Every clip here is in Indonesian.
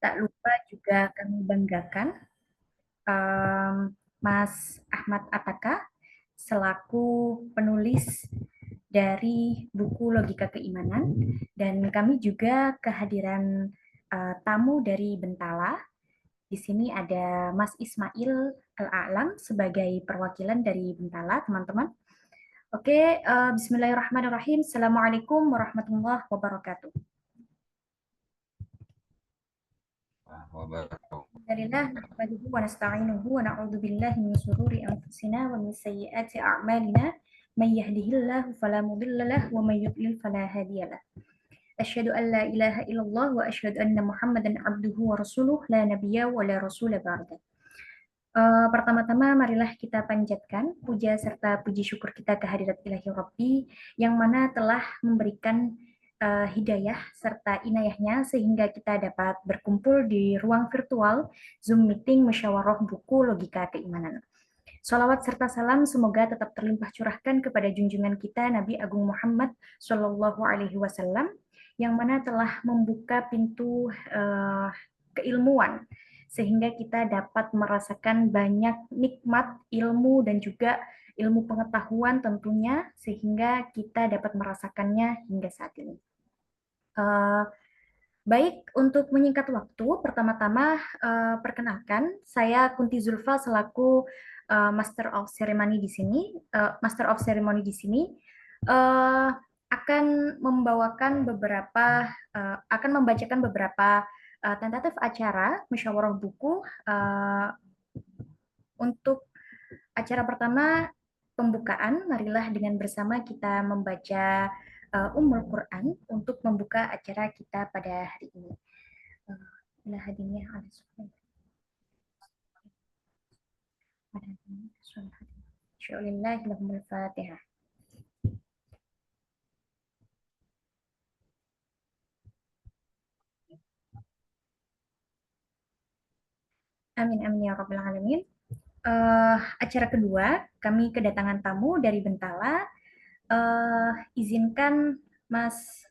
Tak lupa juga kami banggakan Mas Ahmad Ataka selaku penulis dari buku Logika Keimanan, dan kami juga kehadiran tamu dari Bentala. Di sini ada Mas Ismail Al-A'lam sebagai perwakilan dari Bentala, teman-teman. Oke, Bismillahirrahmanirrahim. Assalamualaikum warahmatullahi wabarakatuh. Alhamdulillah, nahmaduhu wa nasta'inuhu wa na'udzu billahi min shururi anfusina wa min sayyiati a'malina. May yahdihillahu fala mudilla lahu wa may yudlil fala hadiyalah. Asyhadu an la ilaha illallah wa asyhadu anna Muhammadan abduhu wa rasuluh la nabiyya wa la rasula ba'da. Pertama-tama marilah kita panjatkan puja serta puji syukur kita kehadirat Ilahi Rabbi yang mana telah memberikan hidayah serta inayahnya sehingga kita dapat berkumpul di ruang virtual Zoom meeting musyawarah buku Logika Keimanan. Salawat serta salam semoga tetap terlimpah curahkan kepada junjungan kita Nabi Agung Muhammad Shallallahu Alaihi Wasallam yang mana telah membuka pintu keilmuan sehingga kita dapat merasakan banyak nikmat ilmu dan juga ilmu pengetahuan tentunya sehingga kita dapat merasakannya hingga saat ini. Baik, untuk menyingkat waktu, pertama-tama perkenalkan saya Kunti Zulfa selaku Master of Ceremony di sini. Akan membawakan akan membacakan beberapa tentatif acara musyawarah buku. Untuk acara pertama pembukaan, marilah dengan bersama kita membaca Ummul Quran untuk membuka acara kita pada hari ini. Amin amin ya rabbal alamin. Acara kedua, kami kedatangan tamu dari Bentala. Izinkan Mas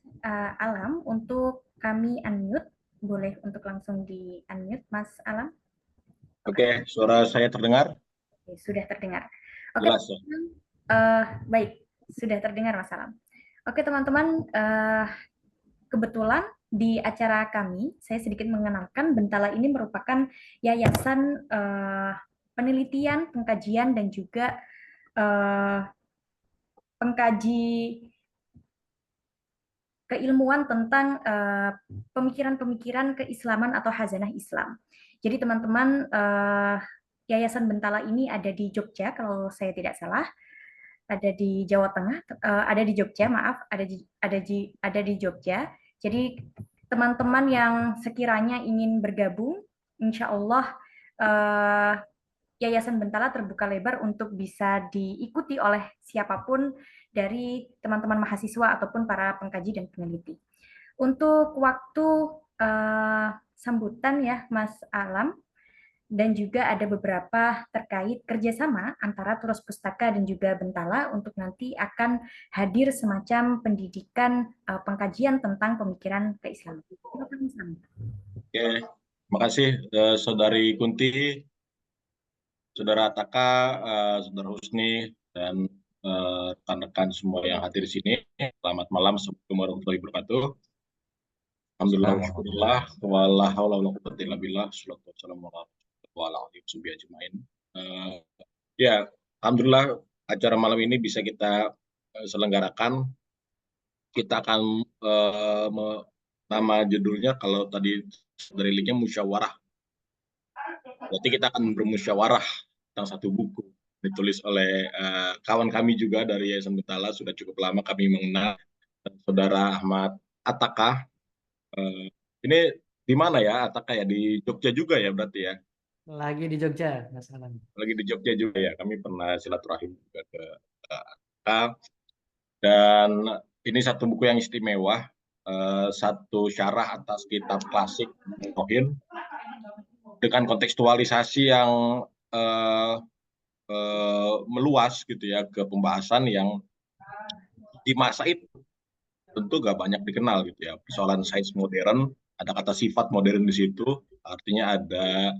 Alam untuk kami unmute. Boleh untuk langsung di unmute, Mas Alam? Oke, suara saya terdengar? Oke, sudah terdengar. Oke, jelas ya? Baik, sudah terdengar Mas Alam. Oke teman-teman, kebetulan di acara kami, saya sedikit mengenalkan Bentala ini merupakan yayasan penelitian, pengkajian, dan juga pengkaji keilmuan tentang pemikiran-pemikiran keislaman atau hazanah Islam. Jadi teman-teman, Yayasan Bentala ini ada di Jogja, kalau saya tidak salah, ada di Jawa Tengah, ada di Jogja, maaf, ada di Jogja. Jadi teman-teman yang sekiranya ingin bergabung, insya Allah Yayasan Bentala terbuka lebar untuk bisa diikuti oleh siapapun dari teman-teman mahasiswa ataupun para pengkaji dan peneliti. Untuk waktu sambutan ya Mas Alam, dan juga ada beberapa terkait kerjasama antara Turas Pustaka dan juga Bentala untuk nanti akan hadir semacam pendidikan pengkajian tentang pemikiran keislaman. Oke, makasih Saudari Kunti, Saudara Ataka, Saudara Husni, dan rekan-rekan semua yang hadir di sini. Selamat malam, Assalamualaikum warahmatullahi wabarakatuh. Alhamdulillah, wala haula wala quwwata illa billah, salatu wassalamu ala alihi ajmain. Ya, alhamdulillah acara malam ini bisa kita selenggarakan. Kita akan nama judulnya kalau tadi dari linknya musyawarah. Berarti kita akan bermusyawarah tentang satu buku ditulis oleh kawan kami juga dari Yayasan Bentala, sudah cukup lama kami mengenal, Saudara Ahmad Ataka. Ini di mana ya Ataka ya? Di Jogja juga ya berarti ya? Lagi di Jogja, Mas Alam. Lagi di Jogja juga ya. Kami pernah silaturahim juga ke Ataka. Dan ini satu buku yang istimewa, satu syarah atas kitab klasik Tauhid dengan kontekstualisasi yang meluas gitu ya, ke pembahasan yang di masa itu tentu gak banyak dikenal gitu ya, persoalan sains modern ada kata sifat modern di situ, artinya ada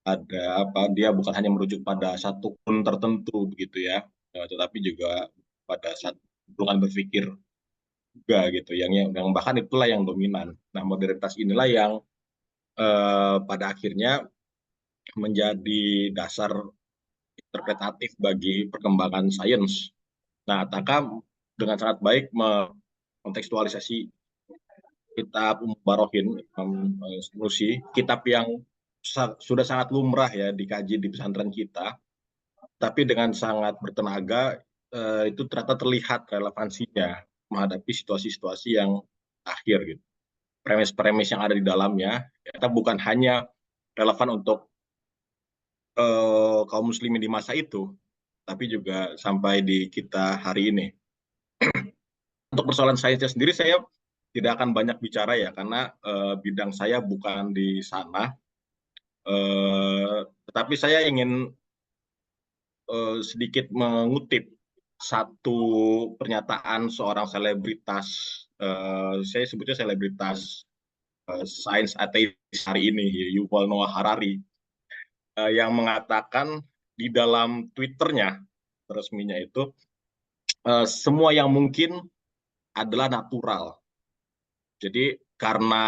apa, dia bukan hanya merujuk pada satu kun tertentu begitu ya, tetapi juga pada satu hubungan berpikir juga gitu, yang bahkan itulah yang dominan. Nah, modernitas inilah yang pada akhirnya menjadi dasar interpretatif bagi perkembangan sains. Nah, Taka dengan sangat baik mengontekstualisasi kitab Barohin Nusi, kitab yang sudah sangat lumrah ya dikaji di pesantren kita, tapi dengan sangat bertenaga itu ternyata terlihat relevansinya menghadapi situasi-situasi yang akhir gitu. Premis-premis yang ada di dalamnya ternyata bukan hanya relevan untuk kaum muslimin di masa itu, tapi juga sampai di kita hari ini. Untuk persoalan sainsnya sendiri saya tidak akan banyak bicara ya, karena bidang saya bukan di sana. Tetapi saya ingin sedikit mengutip satu pernyataan seorang selebritas, saya sebutnya selebritas sains ateis hari ini, Yuval Noah Harari, yang mengatakan di dalam Twitternya resminya itu, semua yang mungkin adalah natural. Jadi karena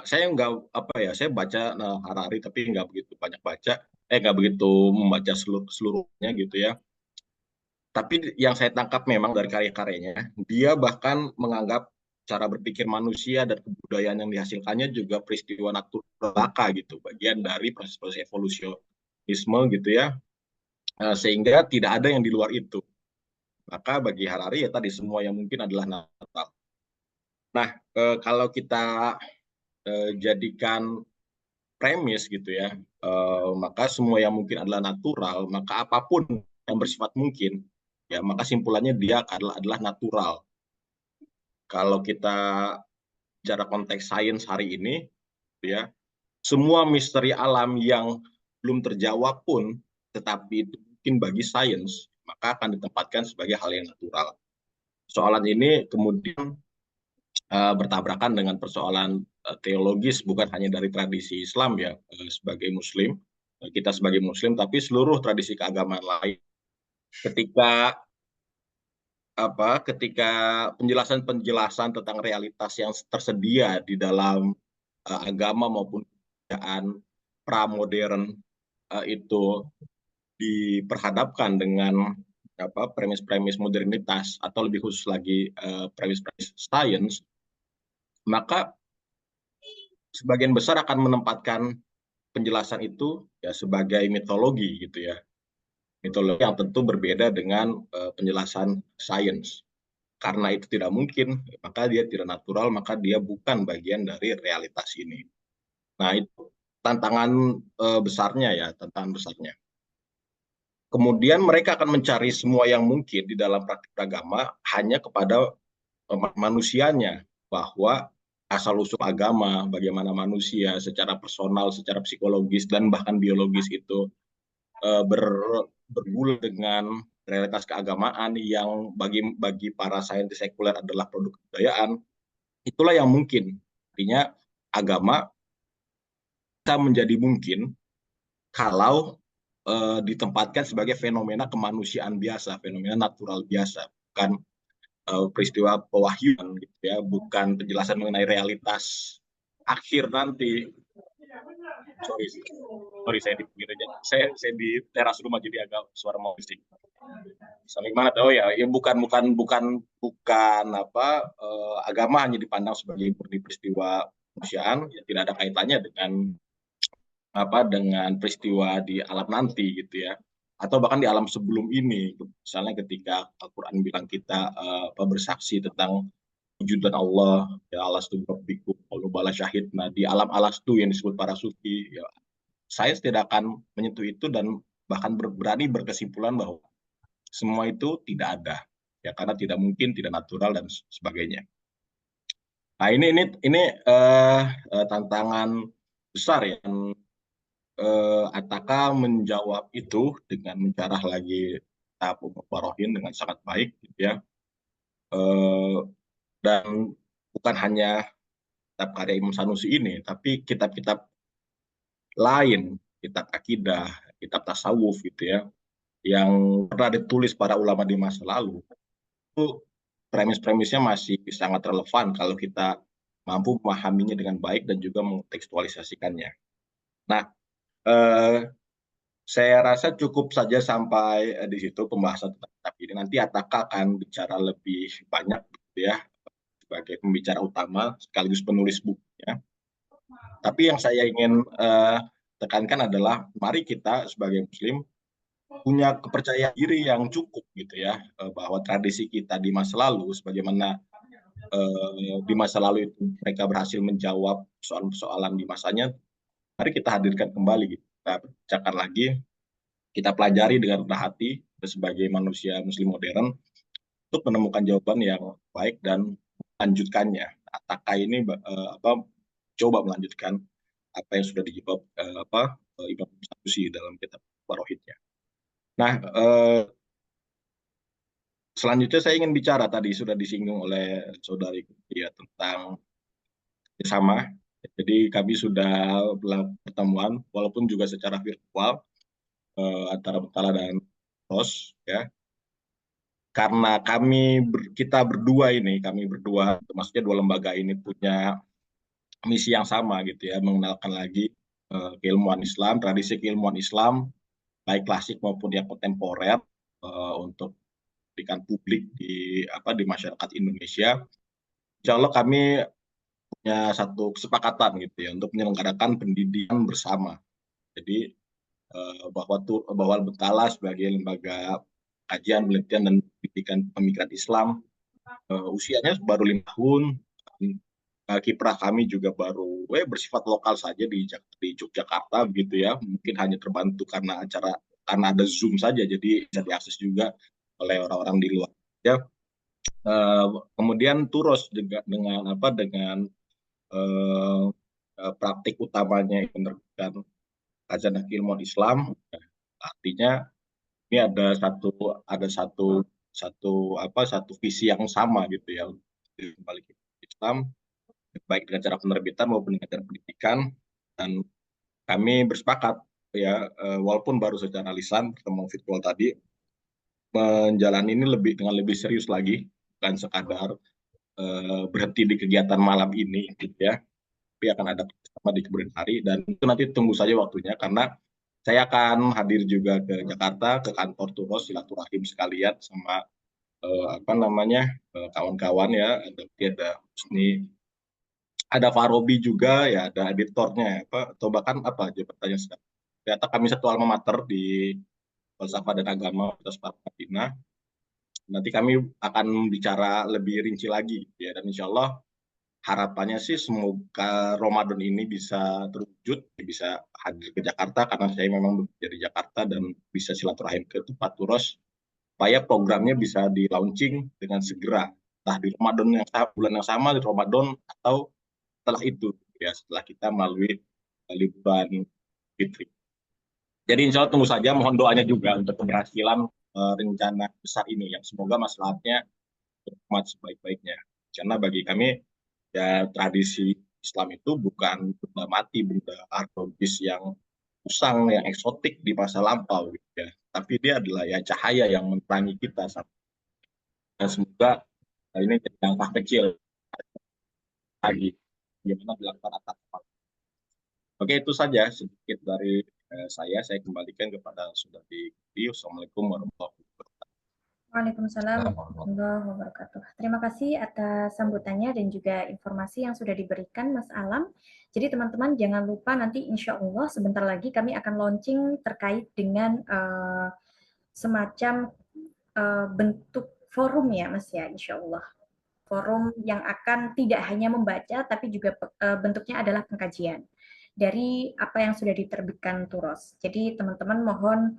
saya nggak apa ya, saya baca Harari tapi nggak begitu banyak baca, nggak begitu membaca seluruhnya gitu ya. Tapi yang saya tangkap memang dari karya-karyanya, dia bahkan menganggap cara berpikir manusia dan kebudayaan yang dihasilkannya juga peristiwa natural gitu, bagian dari proses-proses evolusionisme gitu ya, sehingga tidak ada yang di luar itu. Maka bagi Harari ya tadi semua yang mungkin adalah natural. Nah, kalau kita jadikan premis gitu ya, maka semua yang mungkin adalah natural, maka apapun yang bersifat mungkin, ya maka simpulannya dia adalah natural. Kalau kita bicara konteks sains hari ini, ya semua misteri alam yang belum terjawab pun, tetapi itu mungkin bagi sains, maka akan ditempatkan sebagai hal yang natural. Soalan ini kemudian bertabrakan dengan persoalan teologis, bukan hanya dari tradisi Islam ya, sebagai Muslim, kita sebagai Muslim, tapi seluruh tradisi keagamaan lain. Ketika penjelasan-penjelasan tentang realitas yang tersedia di dalam agama maupun kebudayaan pramodern itu diperhadapkan dengan premis-premis modernitas atau lebih khusus lagi premis-premis sains, maka sebagian besar akan menempatkan penjelasan itu ya sebagai mitologi gitu ya. Mitologi yang tentu berbeda dengan penjelasan sains. Karena itu tidak mungkin, maka dia tidak natural, maka dia bukan bagian dari realitas ini. Nah, itu tantangan besarnya ya, tantangan besarnya. Kemudian mereka akan mencari semua yang mungkin di dalam praktik agama hanya kepada manusianya, bahwa asal-usul agama, bagaimana manusia secara personal, secara psikologis, dan bahkan biologis itu bergulir dengan realitas keagamaan yang bagi para saintis sekuler adalah produk kebudayaan, itulah yang mungkin. Artinya agama bisa menjadi mungkin kalau ditempatkan sebagai fenomena kemanusiaan biasa, fenomena natural biasa, bukan peristiwa pewahyuan gitu ya, bukan penjelasan mengenai realitas akhir nanti. Sorry saya di pinggir aja. Saya di teras rumah jadi agak suara musik. Sampai mana tahu ya, bukan agama hanya dipandang sebagai murni peristiwa kemanusiaan, ya, tidak ada kaitannya dengan peristiwa di alam nanti gitu ya, atau bahkan di alam sebelum ini, misalnya ketika Al-Quran bilang kita bersaksi tentang wujudan Allah, ya alastu rabbikum qalu bala syahidna, di alam alastu yang disebut para sufi ya, saya tidak akan menyentuh itu dan bahkan berani berkesimpulan bahwa semua itu tidak ada ya, karena tidak mungkin, tidak natural dan sebagainya. Nah, ini tantangan besar ya. Ataka menjawab itu dengan mencarah lagi tahap Barohin dengan sangat baik gitu ya. Dan bukan hanya kitab karya Imam Sanusi ini, tapi kitab-kitab lain, kitab akidah, kitab tasawuf gitu ya, yang pernah ditulis para ulama di masa lalu, itu premis-premisnya masih sangat relevan kalau kita mampu memahaminya dengan baik dan juga mengtekstualisasikannya. Nah, saya rasa cukup saja sampai di situ pembahasan tentang kitab ini. Nanti Ataka akan bicara lebih banyak gitu ya, sebagai pembicara utama sekaligus penulis bukunya. Tapi yang saya ingin tekankan adalah mari kita sebagai Muslim punya kepercayaan diri yang cukup gitu ya, bahwa tradisi kita di masa lalu, sebagaimana di masa lalu itu mereka berhasil menjawab persoalan-persoalan di masanya, mari kita hadirkan kembali, gitu. Kita bacakan lagi, kita pelajari dengan rendah hati sebagai manusia Muslim modern untuk menemukan jawaban yang baik dan melanjutkannya. Ataka ini coba melanjutkan apa yang sudah dijawab Imam Sanusi dalam kitab Warohidnya. Nah, selanjutnya saya ingin bicara, tadi sudah disinggung oleh saudari ya, tentang sama. Jadi kami sudah pertemuan, walaupun juga secara virtual antara Betala dan Ros, ya. Karena kita berdua, maksudnya dua lembaga ini punya misi yang sama gitu ya, mengenalkan lagi keilmuan Islam, tradisi keilmuan Islam, baik klasik maupun yang kontemporer, untuk pendidikan publik di masyarakat Indonesia. Insya Allah kami punya satu kesepakatan gitu ya untuk menyelenggarakan pendidikan bersama. Jadi bahwa Betala sebagai lembaga kajian, penelitian dan pendidikan pemikiran Islam, usianya baru 5 tahun. Kiprah kami juga baru bersifat lokal saja di Yogyakarta begitu ya. Mungkin hanya terbantu karena ada Zoom saja, jadi bisa diakses juga oleh orang-orang di luar. Ya. Kemudian Turos juga dengan praktik utamanya menerbitkan kajian keilmuan Islam. Artinya ini ada satu visi yang sama gitu ya, kembali ke Islam, baik dengan cara penerbitan maupun dengan cara pendidikan. Dan kami bersepakat ya, walaupun baru secara lisan pertemuan virtual tadi, menjalani ini dengan lebih serius lagi, bukan sekadar berhenti di kegiatan malam ini gitu ya, tapi akan ada bersama di kemudian hari. Dan itu nanti tunggu saja waktunya, karena saya akan hadir juga ke Jakarta, ke kantor Turos, silaturahim sekalian sama kawan-kawan ya. Ada Husni, ada Farobi juga ya, ada editornya atau bahkan jabatannya sekarang. Ternyata kami satu alma mater di Falsafah dan Agama Universitas Madinah. Nanti kami akan bicara lebih rinci lagi ya, dan insya Allah harapannya sih semoga Ramadan ini bisa terwujud, bisa hadir ke Jakarta karena saya memang dari Jakarta, dan bisa silaturahim ke tempat Turos supaya programnya bisa di launching dengan segera, entah di Ramadan bulan yang sama, di Ramadan atau setelah itu ya, setelah kita melalui liburan Fitri. Jadi insya Allah tunggu saja, mohon doanya juga untuk keberhasilan rencana besar ini, yang semoga maslahatnya bermanfaat sebaik-baiknya. Karena bagi kami ya, tradisi Islam itu bukan benda mati, benda arkeologis yang usang, yang eksotik di masa lampau gitu ya. Tapi dia adalah ya cahaya yang menerangi kita. Dan semoga ini jadi langkah kecil lagi bagaimana dilakukan atas. Oke, itu saja sedikit dari saya. Saya kembalikan kepada Saudari Gudi. Assalamualaikum warahmatullahi wabarakatuh. Waalaikumsalam warahmatullahi wabarakatuh. Terima kasih atas sambutannya dan juga informasi yang sudah diberikan, Mas Alam. Jadi teman-teman jangan lupa nanti insya Allah sebentar lagi kami akan launching terkait dengan semacam bentuk forum ya, Mas ya, insya Allah. Forum yang akan tidak hanya membaca, tapi juga bentuknya adalah pengkajian dari apa yang sudah diterbitkan Turos. Jadi teman-teman mohon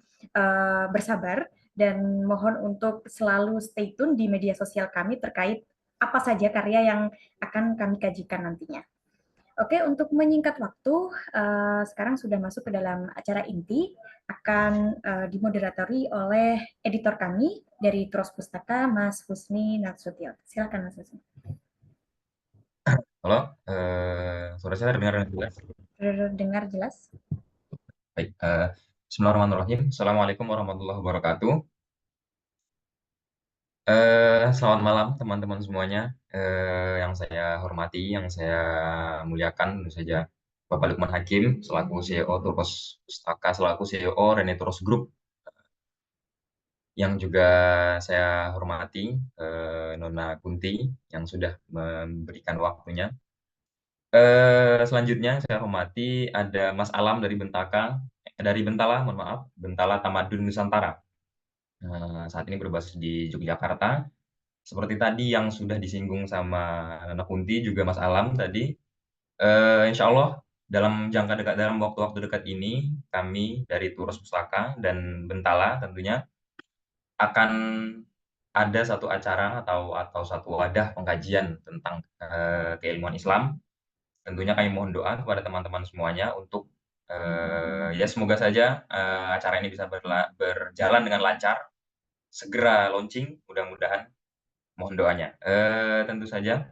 bersabar dan mohon untuk selalu stay tune di media sosial kami terkait apa saja karya yang akan kami kajikan nantinya. Oke, untuk menyingkat waktu, sekarang sudah masuk ke dalam acara inti, akan dimoderatori oleh editor kami dari Turos Pustaka, Mas Husni Natsution. Silakan Mas Husni. Halo, suara saya terdengar dengan jelas? Terdengar jelas? Baik, bismillahirrahmanirrahim. Assalamualaikum warahmatullahi wabarakatuh. Selamat malam teman-teman semuanya. Yang saya hormati, yang saya muliakan tentu saja Bapak Lukman Hakim selaku CEO Turos Pustaka, selaku CEO Rene Turos Group, yang juga saya hormati Nona Kunti yang sudah memberikan waktunya. Selanjutnya saya hormati ada Mas Alam dari Bentala, mohon maaf, Bentala Tamadun Nusantara. Saat ini berbasis di Yogyakarta. Seperti tadi yang sudah disinggung sama Nana Kunti, juga Mas Alam tadi, insya Allah dalam jangka dekat, dalam waktu-waktu dekat ini, kami dari Turos Pustaka dan Bentala tentunya akan ada satu acara atau satu wadah pengkajian tentang keilmuan Islam. Tentunya kami mohon doa kepada teman-teman semuanya untuk ya semoga saja acara ini bisa berjalan dengan lancar, segera launching, mudah-mudahan, mohon doanya. Tentu saja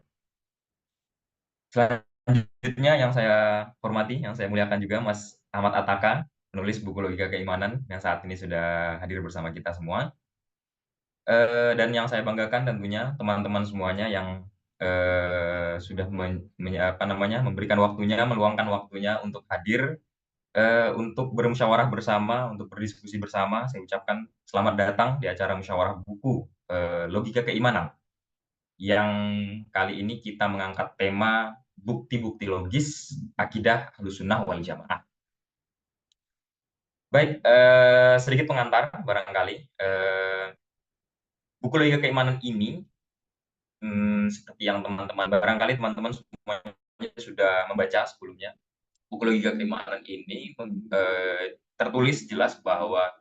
selanjutnya yang saya hormati, yang saya muliakan juga Mas Ahmad Ataka, penulis buku Logika Keimanan yang saat ini sudah hadir bersama kita semua. Dan yang saya banggakan tentunya teman-teman semuanya yang sudah memberikan waktunya, meluangkan waktunya untuk hadir, untuk bermusyawarah bersama, untuk berdiskusi bersama. Saya ucapkan selamat datang di acara musyawarah buku Logika Keimanan, yang kali ini kita mengangkat tema bukti-bukti logis akidah Ahlussunnah wal Jamaah. Baik, sedikit pengantar barangkali. Buku Logika Keimanan ini, seperti yang barangkali teman-teman semuanya sudah membaca sebelumnya, buku Logika Keimanan ini tertulis jelas bahwa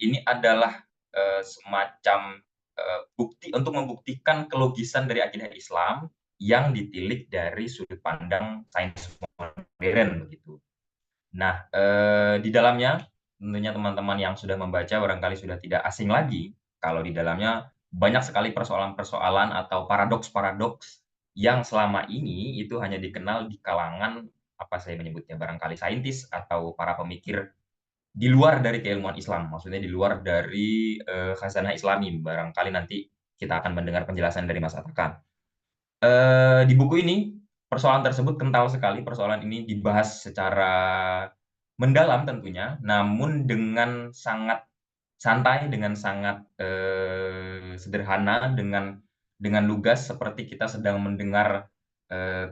ini adalah semacam bukti untuk membuktikan kelogisan dari akidah Islam yang ditilik dari sudut pandang sains modern begitu. Nah, di dalamnya tentunya teman-teman yang sudah membaca barangkali sudah tidak asing lagi kalau di dalamnya banyak sekali persoalan-persoalan atau paradoks-paradoks yang selama ini itu hanya dikenal di kalangan, apa saya menyebutnya, barangkali saintis atau para pemikir di luar dari keilmuan Islam, maksudnya di luar dari khazanah Islami. Barangkali nanti kita akan mendengar penjelasan dari Mas Atakan. Di buku ini persoalan tersebut kental sekali, persoalan ini dibahas secara mendalam tentunya, namun dengan sangat santai, dengan sangat sederhana, dengan lugas, seperti kita sedang mendengar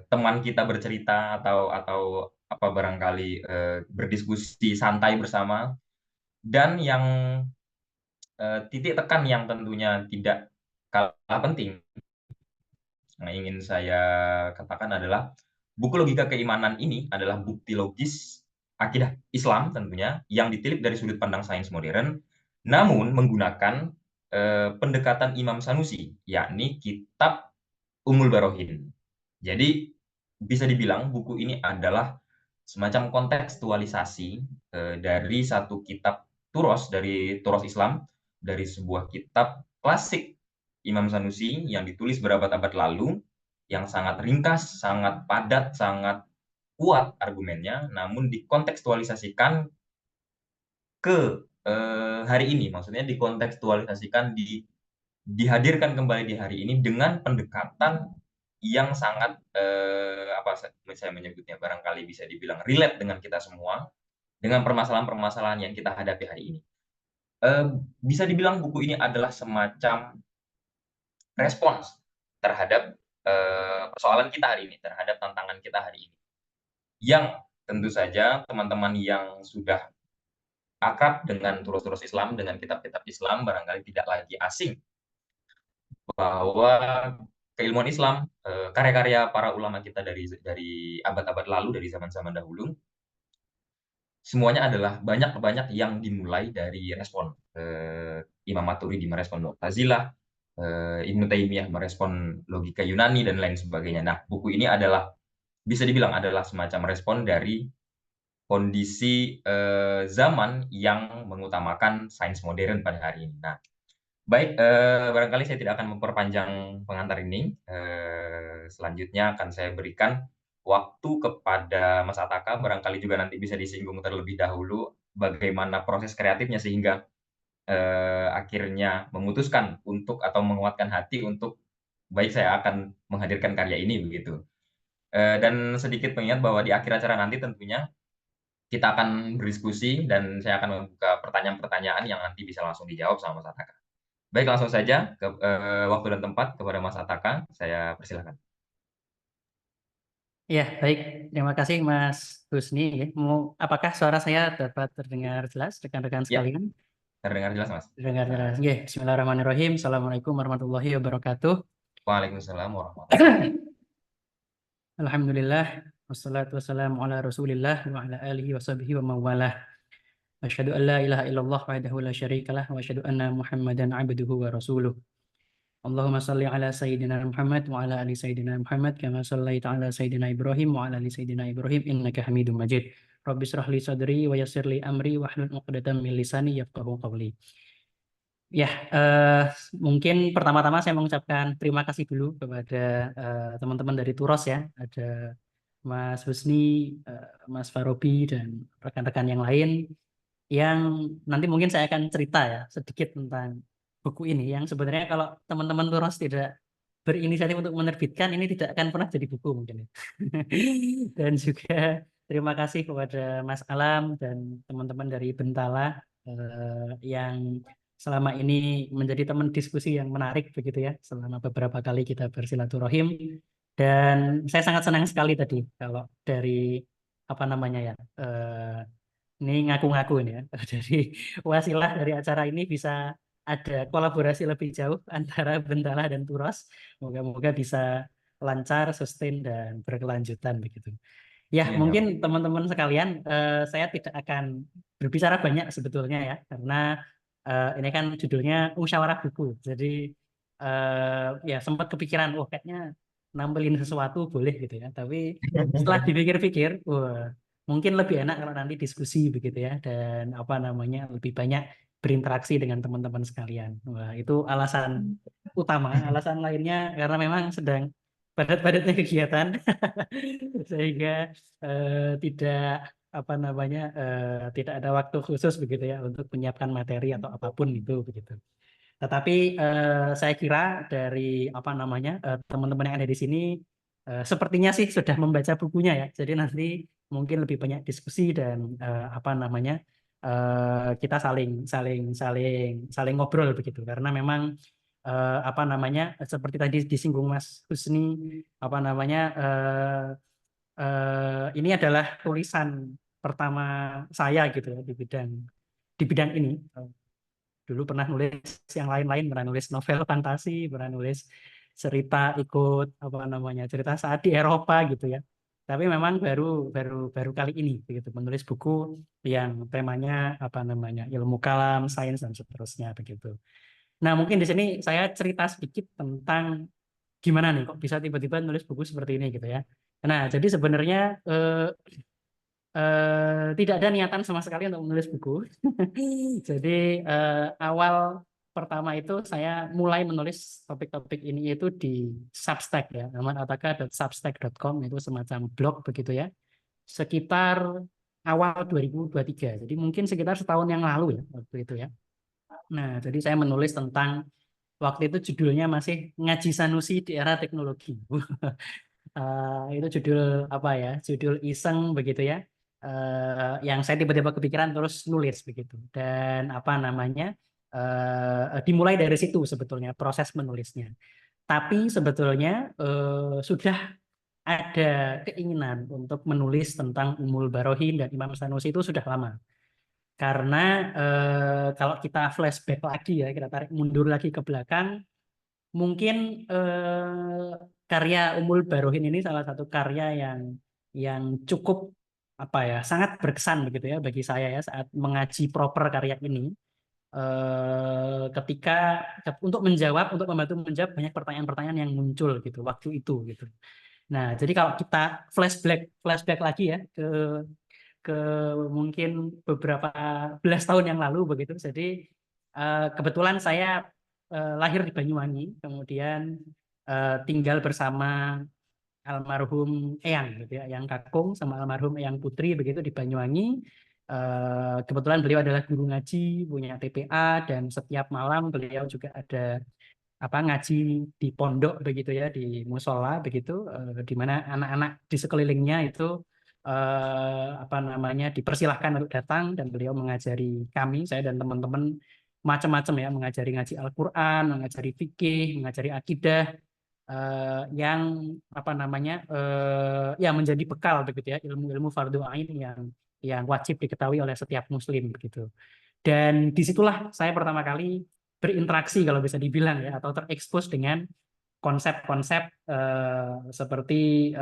teman kita bercerita atau apa barangkali berdiskusi santai bersama. Dan yang titik tekan yang tentunya tidak kalah penting yang ingin saya katakan adalah buku Logika Keimanan ini adalah bukti logis akidah Islam tentunya yang ditilik dari sudut pandang sains modern, namun menggunakan pendekatan Imam Sanusi, yakni kitab Ummul Barohin. Jadi bisa dibilang buku ini adalah semacam kontekstualisasi dari satu kitab Turos, dari Turos Islam, dari sebuah kitab klasik Imam Sanusi yang ditulis berabad-abad lalu, yang sangat ringkas, sangat padat, sangat kuat argumennya, namun dikontekstualisasikan ke hari ini. Maksudnya dikontekstualisasikan, dihadirkan kembali di hari ini dengan pendekatan yang sangat apa saya menyebutnya, barangkali bisa dibilang relate dengan kita semua, dengan permasalahan-permasalahan yang kita hadapi hari ini. Bisa dibilang buku ini adalah semacam respons terhadap persoalan kita hari ini, terhadap tantangan kita hari ini. Yang tentu saja teman-teman yang sudah akrab dengan turos-turos Islam, dengan kitab-kitab Islam, barangkali tidak lagi asing bahwa keilmuan Islam, karya-karya para ulama kita dari abad-abad lalu, dari zaman-zaman dahulu, semuanya adalah banyak yang dimulai dari respon. Imam Maturidi merespon Mu'tazilah, Ibnu Taimiyah merespon logika Yunani dan lain sebagainya. Nah, buku ini adalah bisa dibilang adalah semacam respon dari kondisi zaman yang mengutamakan sains modern pada hari ini. Nah, Baik, barangkali saya tidak akan memperpanjang pengantar ini. Selanjutnya akan saya berikan waktu kepada Mas Ataka, barangkali juga nanti bisa disinggung terlebih dahulu bagaimana proses kreatifnya sehingga akhirnya memutuskan untuk atau menguatkan hati untuk baik saya akan menghadirkan karya ini begitu. Dan sedikit mengingat bahwa di akhir acara nanti tentunya kita akan berdiskusi dan saya akan membuka pertanyaan-pertanyaan yang nanti bisa langsung dijawab sama Mas Ataka. Baik, langsung saja ke waktu dan tempat kepada Mas Ataka, saya persilakan. Ya, baik. Terima kasih Mas Husni. Apakah suara saya dapat terdengar jelas, rekan-rekan Ya, sekalian? terdengar jelas, Mas. Terdengar jelas. Oke, Bismillahirrahmanirrahim. Assalamualaikum warahmatullahi wabarakatuh. Waalaikumsalam warahmatullahi wabarakatuh. Alhamdulillah, wassalatu wassalamu ala Rasulillah wa ala alihi wa sahbihi wa mawalah. Asyhadu an la ilaha illallah wahdahu la syarikalah wa asyhadu anna Muhammadan abduhu wa rasuluh. Allahumma salli ala sayyidina Muhammad wa ala ali sayyidina Muhammad kama sallaita ala sayyidina Ibrahim wa ala ali sayyidina Ibrahim innaka Hamidum Majid. Rabbi shrah li sadri wa yassir li amri wahlul 'uqdatam min lisani yafqahu qawli. Ya, mungkin pertama-tama saya mengucapkan terima kasih dulu kepada teman-teman dari Turos ya. Ada Mas Husni, Mas Farobi, dan rekan-rekan yang lain yang nanti mungkin saya akan cerita ya sedikit tentang buku ini yang sebenarnya kalau teman-teman Turos tidak berinisiatif untuk menerbitkan ini tidak akan pernah jadi buku mungkin ya. Dan juga terima kasih kepada Mas Alam dan teman-teman dari Bentala yang selama ini menjadi teman diskusi yang menarik begitu ya selama beberapa kali kita bersilaturahim. Dan saya sangat senang sekali tadi kalau dari apa namanya ya ini ngaku-ngaku ini ya dari wasilah dari acara ini bisa ada kolaborasi lebih jauh antara Bentala dan Turos. Moga-moga bisa lancar, sustain, dan berkelanjutan begitu. Ya, Iya, mungkin teman-teman sekalian, saya tidak akan berbicara banyak sebetulnya ya, karena ini kan judulnya musyawarah buku. Jadi ya sempat kepikiran, oh kayaknya nampilin sesuatu boleh gitu ya. Tapi setelah dipikir-pikir, wah mungkin lebih enak kalau nanti diskusi begitu ya, dan apa namanya lebih banyak berinteraksi dengan teman-teman sekalian. Wah itu alasan utama. Alasan lainnya karena memang sedang padat-padatnya kegiatan sehingga tidak apa namanya tidak ada waktu khusus begitu ya untuk menyiapkan materi atau apapun itu begitu. Tetapi saya kira dari apa namanya teman-teman yang ada di sini sepertinya sih sudah membaca bukunya ya. Jadi nanti mungkin lebih banyak diskusi dan apa namanya kita saling ngobrol begitu karena memang apa namanya seperti tadi disinggung Mas Husni apa namanya ini adalah tulisan pertama saya gitu ya di bidang ini. Dulu pernah nulis yang lain-lain, pernah nulis novel fantasi, pernah nulis cerita ikut apa namanya cerita saat di Eropa gitu ya. Tapi memang baru kali ini begitu menulis buku yang temanya apa namanya ilmu kalam, sains dan seterusnya begitu. Nah mungkin di sini saya cerita sedikit tentang gimana nih kok bisa tiba-tiba nulis buku seperti ini gitu ya. Nah jadi sebenarnya tidak ada niatan sama sekali untuk menulis buku. Jadi awal pertama itu saya mulai menulis topik-topik ini itu di Substack ya, amanataka.substack.com itu semacam blog begitu ya. Sekitar awal 2023. Jadi mungkin sekitar setahun yang lalu ya waktu itu ya. Nah, jadi saya menulis tentang waktu itu judulnya masih Ngaji Sanusi di Era Teknologi. Itu judul apa ya? Judul iseng begitu ya. Yang saya tiba-tiba kepikiran terus nulis begitu. Dan apa namanya? Dimulai dari situ sebetulnya proses menulisnya. Tapi sebetulnya sudah ada keinginan untuk menulis tentang Ummul Barohin dan Imam Sanusi itu sudah lama. Karena kalau kita flashback lagi ya, kita tarik mundur lagi ke belakang, mungkin karya Ummul Barohin ini salah satu karya yang cukup apa ya sangat berkesan begitu ya bagi saya ya saat mengaji proper karya ini ketika untuk membantu menjawab banyak pertanyaan-pertanyaan yang muncul gitu waktu itu gitu. Nah jadi kalau kita flashback lagi ya ke mungkin beberapa belas tahun yang lalu begitu. Jadi kebetulan saya lahir di Banyuwangi, kemudian tinggal bersama almarhum Eyang gitu ya, Eyang Kakung sama almarhum Eyang Putri begitu di Banyuwangi. Kebetulan beliau adalah guru ngaji, punya TPA, dan setiap malam beliau juga ada ngaji di pondok begitu ya, di musola begitu, di mana anak-anak di sekelilingnya itu dipersilahkan untuk datang, dan beliau mengajari kami, saya dan teman-teman, macam-macam ya, mengajari ngaji Al-Quran, mengajari fikih, mengajari akidah, yang ya menjadi bekal begitu ya, ilmu-ilmu fardu ain yang wajib diketahui oleh setiap muslim begitu. Dan disitulah saya pertama kali berinteraksi kalau bisa dibilang ya, atau terekspos dengan konsep-konsep seperti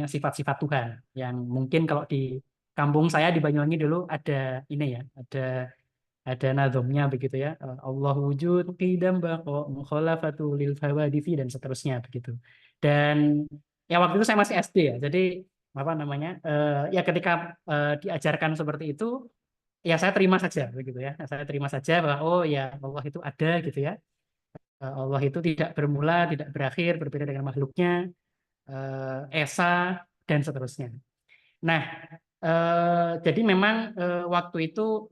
sifat-sifat Tuhan yang mungkin kalau di kampung saya di Banyuwangi dulu ada ini ya, ada nazomnya begitu ya, Allah wujud qidam baqa mukhalafatu lil fawadifi dan seterusnya begitu. Dan ya waktu itu saya masih SD ya, jadi ya ketika diajarkan seperti itu ya saya terima saja begitu ya, saya terima saja bahwa oh ya Allah itu ada gitu ya. Allah itu tidak bermula, tidak berakhir, berbeda dengan makhluknya, esa, dan seterusnya. Nah, jadi memang waktu itu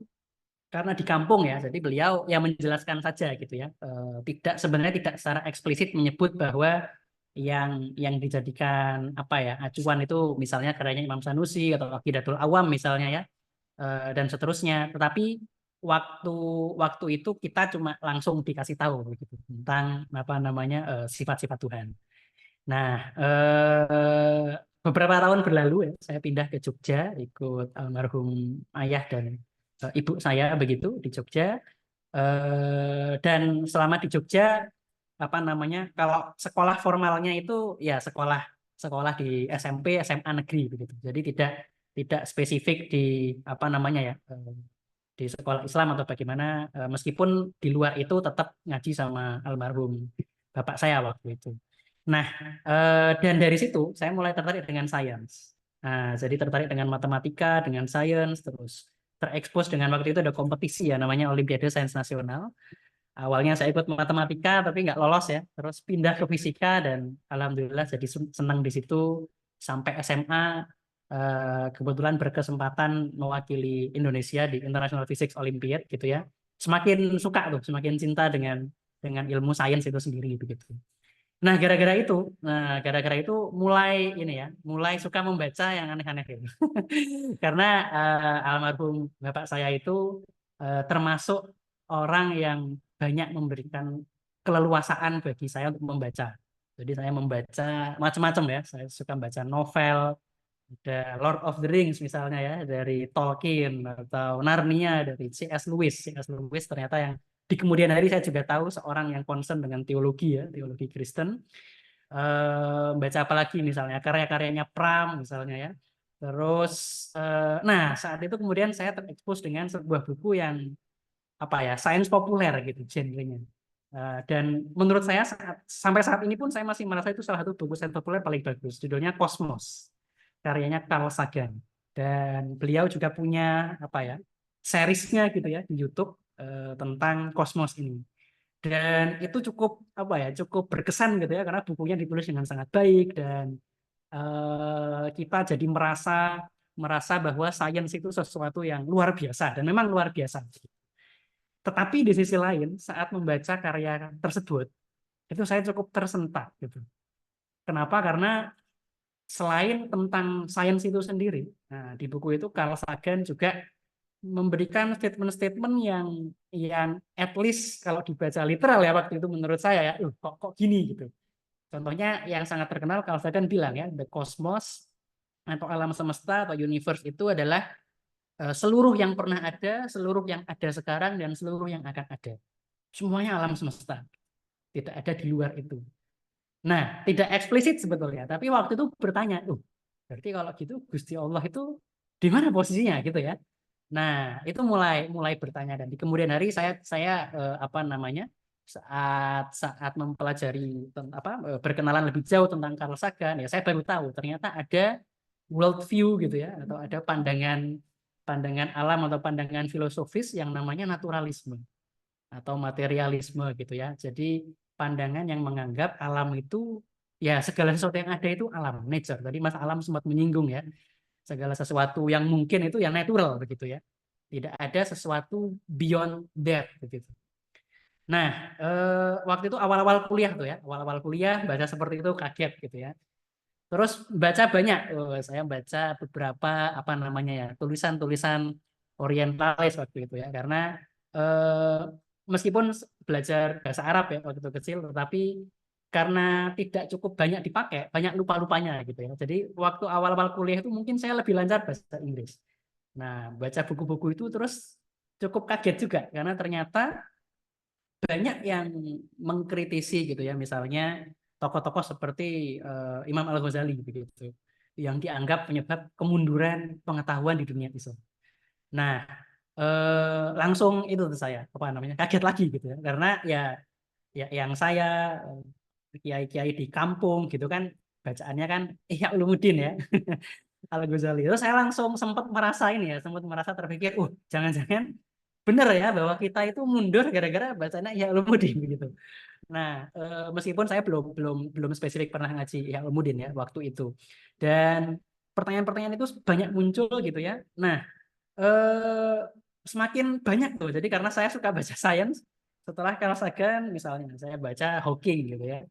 karena di kampung ya, jadi beliau yang menjelaskan saja gitu ya, sebenarnya tidak secara eksplisit menyebut bahwa yang dijadikan acuan itu misalnya karyanya Imam Sanusi atau Aqidatul Awam misalnya ya, dan seterusnya. Tetapi waktu itu kita cuma langsung dikasih tahu begitu tentang sifat-sifat Tuhan. Nah, beberapa tahun berlalu ya, saya pindah ke Jogja ikut almarhum ayah dan ibu saya begitu di Jogja. Dan selama di Jogja kalau sekolah formalnya itu ya sekolah di SMP SMA negeri begitu. Jadi tidak spesifik di di sekolah Islam atau bagaimana, meskipun di luar itu tetap ngaji sama almarhum bapak saya waktu itu. Nah, dan dari situ saya mulai tertarik dengan sains. Nah, jadi tertarik dengan matematika, dengan sains, terus terekspos dengan waktu itu ada kompetisi ya namanya Olimpiade Sains Nasional. Awalnya saya ikut matematika tapi nggak lolos ya, terus pindah ke fisika dan alhamdulillah jadi senang di situ sampai SMA. Kebetulan berkesempatan mewakili Indonesia di International Physics Olympiad gitu ya. Semakin suka tuh, semakin cinta dengan ilmu sains itu sendiri begitu. Nah, gara-gara itu mulai suka membaca yang aneh-aneh gitu. Karena almarhum bapak saya itu termasuk orang yang banyak memberikan keleluasaan bagi saya untuk membaca. Jadi saya membaca macam-macam ya. Saya suka membaca novel, ada Lord of the Rings misalnya ya, dari Tolkien, atau Narnia dari C.S. Lewis. C.S. Lewis ternyata yang di kemudian hari saya juga tahu seorang yang concern dengan teologi ya, teologi Kristen. Baca apa lagi misalnya karya-karyanya Pram misalnya ya. Terus nah saat itu kemudian saya terekspos dengan sebuah buku yang sains populer gitu genrenya. Dan menurut saya sampai saat ini pun saya masih merasa itu salah satu buku sains populer paling bagus. Judulnya Cosmos, karyanya Carl Sagan. Dan beliau juga punya seriesnya gitu ya di YouTube tentang kosmos ini. Dan itu cukup cukup berkesan gitu ya, karena bukunya ditulis dengan sangat baik, dan kita jadi merasa bahwa sains itu sesuatu yang luar biasa, dan memang luar biasa. Tetapi di sisi lain saat membaca karya tersebut itu saya cukup tersentak gitu. Kenapa? Karena selain tentang sains itu sendiri, nah di buku itu Carl Sagan juga memberikan statement-statement yang at least kalau dibaca literal ya waktu itu menurut saya ya, kok gini gitu. Contohnya yang sangat terkenal, Carl Sagan bilang ya, the cosmos atau alam semesta atau universe itu adalah seluruh yang pernah ada, seluruh yang ada sekarang, dan seluruh yang akan ada. Semuanya alam semesta. Tidak ada di luar itu. Nah, tidak eksplisit sebetulnya, tapi waktu itu bertanya, berarti kalau gitu Gusti Allah itu di mana posisinya gitu ya. Nah, itu mulai bertanya, dan di kemudian hari saya saat mempelajari berkenalan lebih jauh tentang Carl Sagan ya, saya baru tahu ternyata ada world view gitu ya, atau ada pandangan alam atau pandangan filosofis yang namanya naturalisme. atau materialisme gitu ya. Jadi pandangan yang menganggap alam itu ya segala sesuatu yang ada itu alam, nature. Tadi Mas Alam sempat menyinggung ya, segala sesuatu yang mungkin itu yang natural begitu ya. Tidak ada sesuatu beyond that begitu. Nah, waktu itu awal-awal kuliah tuh ya, awal-awal kuliah baca seperti itu kaget gitu ya. Terus baca banyak, saya baca beberapa apa namanya ya, tulisan-tulisan orientalis waktu itu ya, karena eh, meskipun belajar bahasa Arab ya waktu itu kecil, tetapi karena tidak cukup banyak dipakai, banyak lupa-lupanya gitu ya. Jadi waktu awal-awal kuliah itu mungkin saya lebih lancar bahasa Inggris. Nah, baca buku-buku itu terus cukup kaget juga karena ternyata banyak yang mengkritisi gitu ya, misalnya tokoh-tokoh seperti Imam Al-Ghazali begitu, yang dianggap penyebab kemunduran pengetahuan di dunia Islam. Nah, langsung itu tuh saya apa namanya kaget lagi gitu ya, karena ya yang saya kiai-kiai di kampung gitu kan bacaannya kan Ihya Ulumuddin ya. Al-Ghazali. Terus saya langsung sempat merasa ini ya, sempat merasa terpikir, jangan-jangan benar ya bahwa kita itu mundur gara-gara bacanya Ihya Ulumuddin begitu. Nah, meskipun saya belum spesifik pernah ngaji Ihya Ulumuddin ya waktu itu. Dan pertanyaan-pertanyaan itu banyak muncul gitu ya. Nah, semakin banyak tuh. Jadi karena saya suka baca sains, setelah Carl Sagan misalnya saya baca Hawking gitu ya.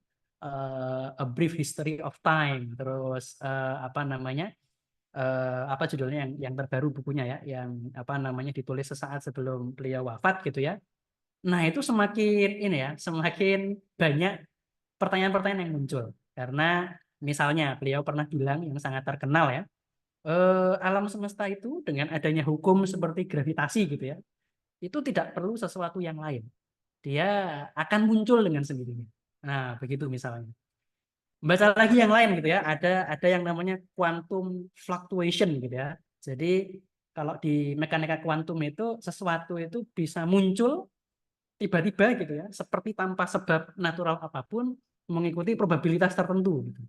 A Brief History of Time, terus apa namanya? Apa judulnya yang terbaru bukunya ya, yang apa namanya ditulis sesaat sebelum beliau wafat gitu ya. Nah, itu semakin ini ya, semakin banyak pertanyaan-pertanyaan yang muncul. Karena misalnya beliau pernah bilang yang sangat terkenal ya, alam semesta itu dengan adanya hukum seperti gravitasi gitu ya, itu tidak perlu sesuatu yang lain. Dia akan muncul dengan sendirinya. Nah, begitu misalnya. Baca lagi yang lain gitu ya, ada yang namanya quantum fluctuation gitu ya. Jadi kalau di mekanika kuantum itu sesuatu itu bisa muncul tiba-tiba gitu ya, seperti tanpa sebab natural apapun mengikuti probabilitas tertentu gitu.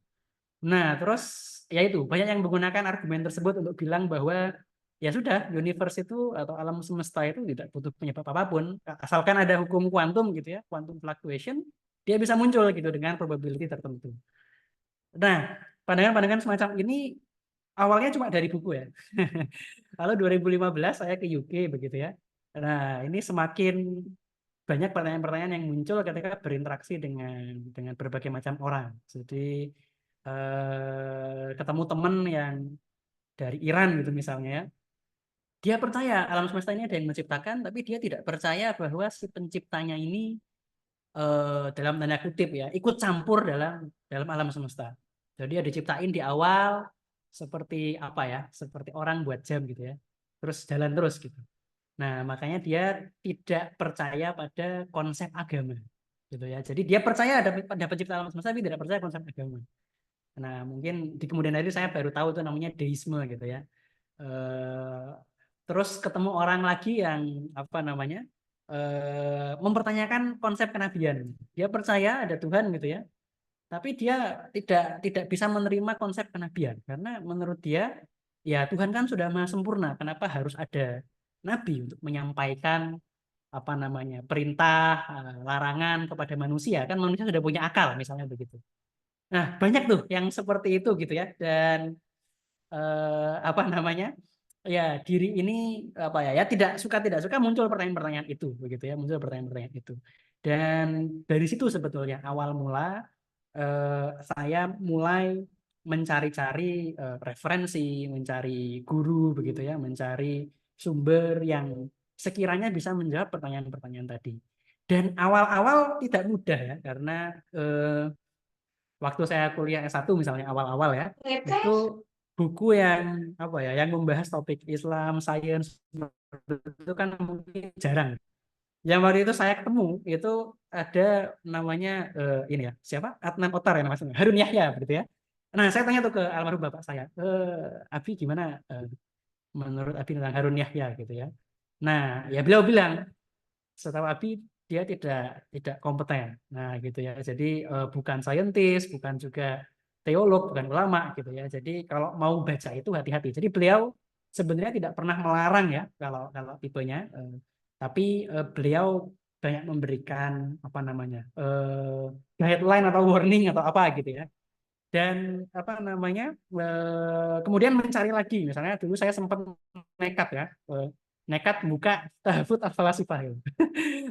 Nah, terus ya itu banyak yang menggunakan argumen tersebut untuk bilang bahwa ya sudah, universe itu atau alam semesta itu tidak butuh penyebab apapun, asalkan ada hukum kuantum gitu ya, quantum fluctuation, dia bisa muncul gitu dengan probability tertentu. Nah, pandangan-pandangan semacam ini awalnya cuma dari buku ya. Lalu 2015 saya ke UK begitu ya. Nah, ini semakin banyak pertanyaan-pertanyaan yang muncul ketika berinteraksi dengan berbagai macam orang. Jadi ketemu teman yang dari Iran gitu misalnya ya. Dia percaya alam semesta ini ada yang menciptakan, tapi dia tidak percaya bahwa si penciptanya ini dalam tanda kutip ya ikut campur dalam alam semesta. Jadi dia diciptain di awal seperti apa ya, seperti orang buat jam gitu ya, terus jalan terus gitu. Nah, makanya dia tidak percaya pada konsep agama gitu ya. Jadi dia percaya ada pencipta alam semesta tapi tidak percaya konsep agama. Nah, mungkin di kemudian hari saya baru tahu itu namanya deisme gitu ya. Terus ketemu orang lagi yang apa namanya mempertanyakan konsep kenabian. Dia percaya ada Tuhan gitu ya, tapi dia tidak bisa menerima konsep kenabian karena menurut dia ya Tuhan kan sudah maha sempurna. Kenapa harus ada nabi untuk menyampaikan apa namanya perintah, larangan kepada manusia? Kan manusia sudah punya akal misalnya begitu. Nah, banyak tuh yang seperti itu gitu ya. Dan apa namanya ya diri ini apa ya tidak suka muncul pertanyaan-pertanyaan itu begitu ya, muncul pertanyaan-pertanyaan itu. Dan dari situ sebetulnya awal mula saya mulai mencari-cari referensi, mencari guru begitu ya, mencari sumber yang sekiranya bisa menjawab pertanyaan-pertanyaan tadi. Dan awal-awal tidak mudah ya, karena waktu saya kuliah S1 misalnya awal-awal ya, itu buku yang apa ya, yang membahas topik Islam, sains itu kan mungkin jarang. Yang waktu itu saya ketemu itu ada namanya ini ya, siapa? Adnan Otar ya namanya, Harun Yahya begitu ya. Nah, saya tanya tuh ke almarhum bapak saya, Abi gimana menurut Abi tentang Harun Yahya gitu ya. Nah, ya beliau bilang setahu Abi dia tidak kompeten. Nah, gitu ya. Jadi bukan saintis, bukan juga teolog, bukan ulama gitu ya. Jadi kalau mau baca itu hati-hati. Jadi beliau sebenarnya tidak pernah melarang ya kalau tipenya, tapi beliau banyak memberikan apa namanya guideline atau warning atau apa gitu ya. Dan apa namanya kemudian mencari lagi, misalnya dulu saya sempat nekat ya nekat buka Tahfudz Al-Falasifah gitu.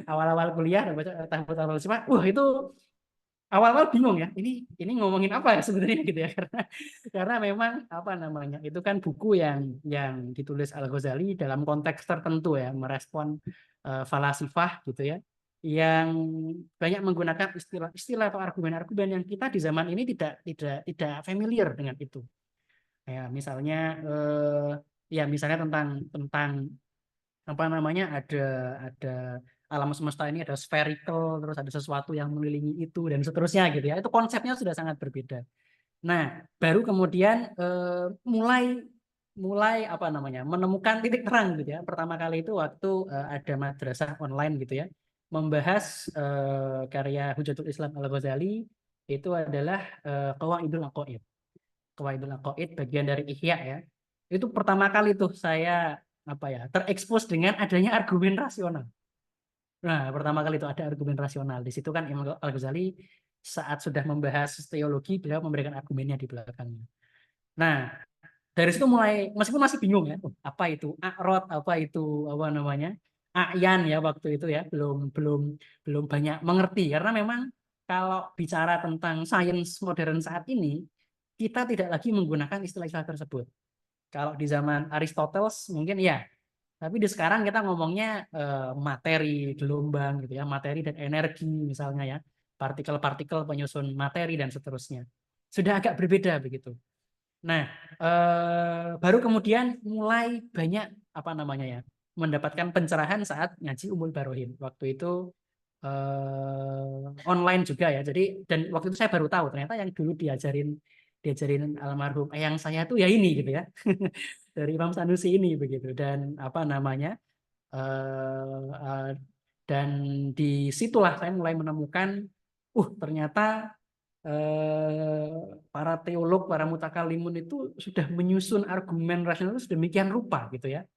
Awal-awal kuliah baca Tahfudz Al-Falasifah, itu awal-awal bingung ya, ini ngomongin apa ya sebenarnya gitu ya, karena memang apa namanya itu kan buku yang ditulis Al-Ghazali dalam konteks tertentu ya, merespon falasifah gitu ya, yang banyak menggunakan istilah-istilah atau argumen-argumen yang kita di zaman ini tidak familiar dengan itu. Ya, misalnya misalnya tentang apa namanya ada alam semesta ini ada spherical, terus ada sesuatu yang mengelilingi itu dan seterusnya gitu ya. Itu konsepnya sudah sangat berbeda. Nah, baru kemudian mulai apa namanya menemukan titik terang gitu ya. Pertama kali itu waktu ada madrasah online gitu ya, membahas karya Hujatul Islam Al-Ghazali, itu adalah Qawaidul Aqaid. Qawaidul Aqaid bagian dari Ihya ya. Itu pertama kali tuh saya terekspos dengan adanya argumen rasional. Nah, pertama kali itu ada argumen rasional. Di situ kan Imam Al-Ghazali saat sudah membahas teologi, beliau memberikan argumennya di belakangnya. Nah, dari situ mulai, meskipun masih bingung ya, apa itu a'rad, apa itu apa namanya a'yan ya waktu itu ya, belum banyak mengerti, karena memang kalau bicara tentang sains modern saat ini, kita tidak lagi menggunakan istilah-istilah tersebut. Kalau di zaman Aristoteles mungkin ya, tapi di sekarang kita ngomongnya materi, gelombang gitu ya, materi dan energi misalnya ya, partikel-partikel penyusun materi dan seterusnya. Sudah agak berbeda begitu. Nah, baru kemudian mulai banyak apa namanya ya, mendapatkan pencerahan saat ngaji Ummul Barohin. Waktu itu online juga ya. Jadi dan waktu itu saya baru tahu ternyata yang dulu diajarin almarhum ayang saya tuh ya ini gitu ya. Dari Imam Sanusi ini begitu, dan apa namanya dan disitulah saya mulai menemukan ternyata para teolog, para mutakalimun itu sudah menyusun argumen rasional itu sedemikian rupa gitu ya,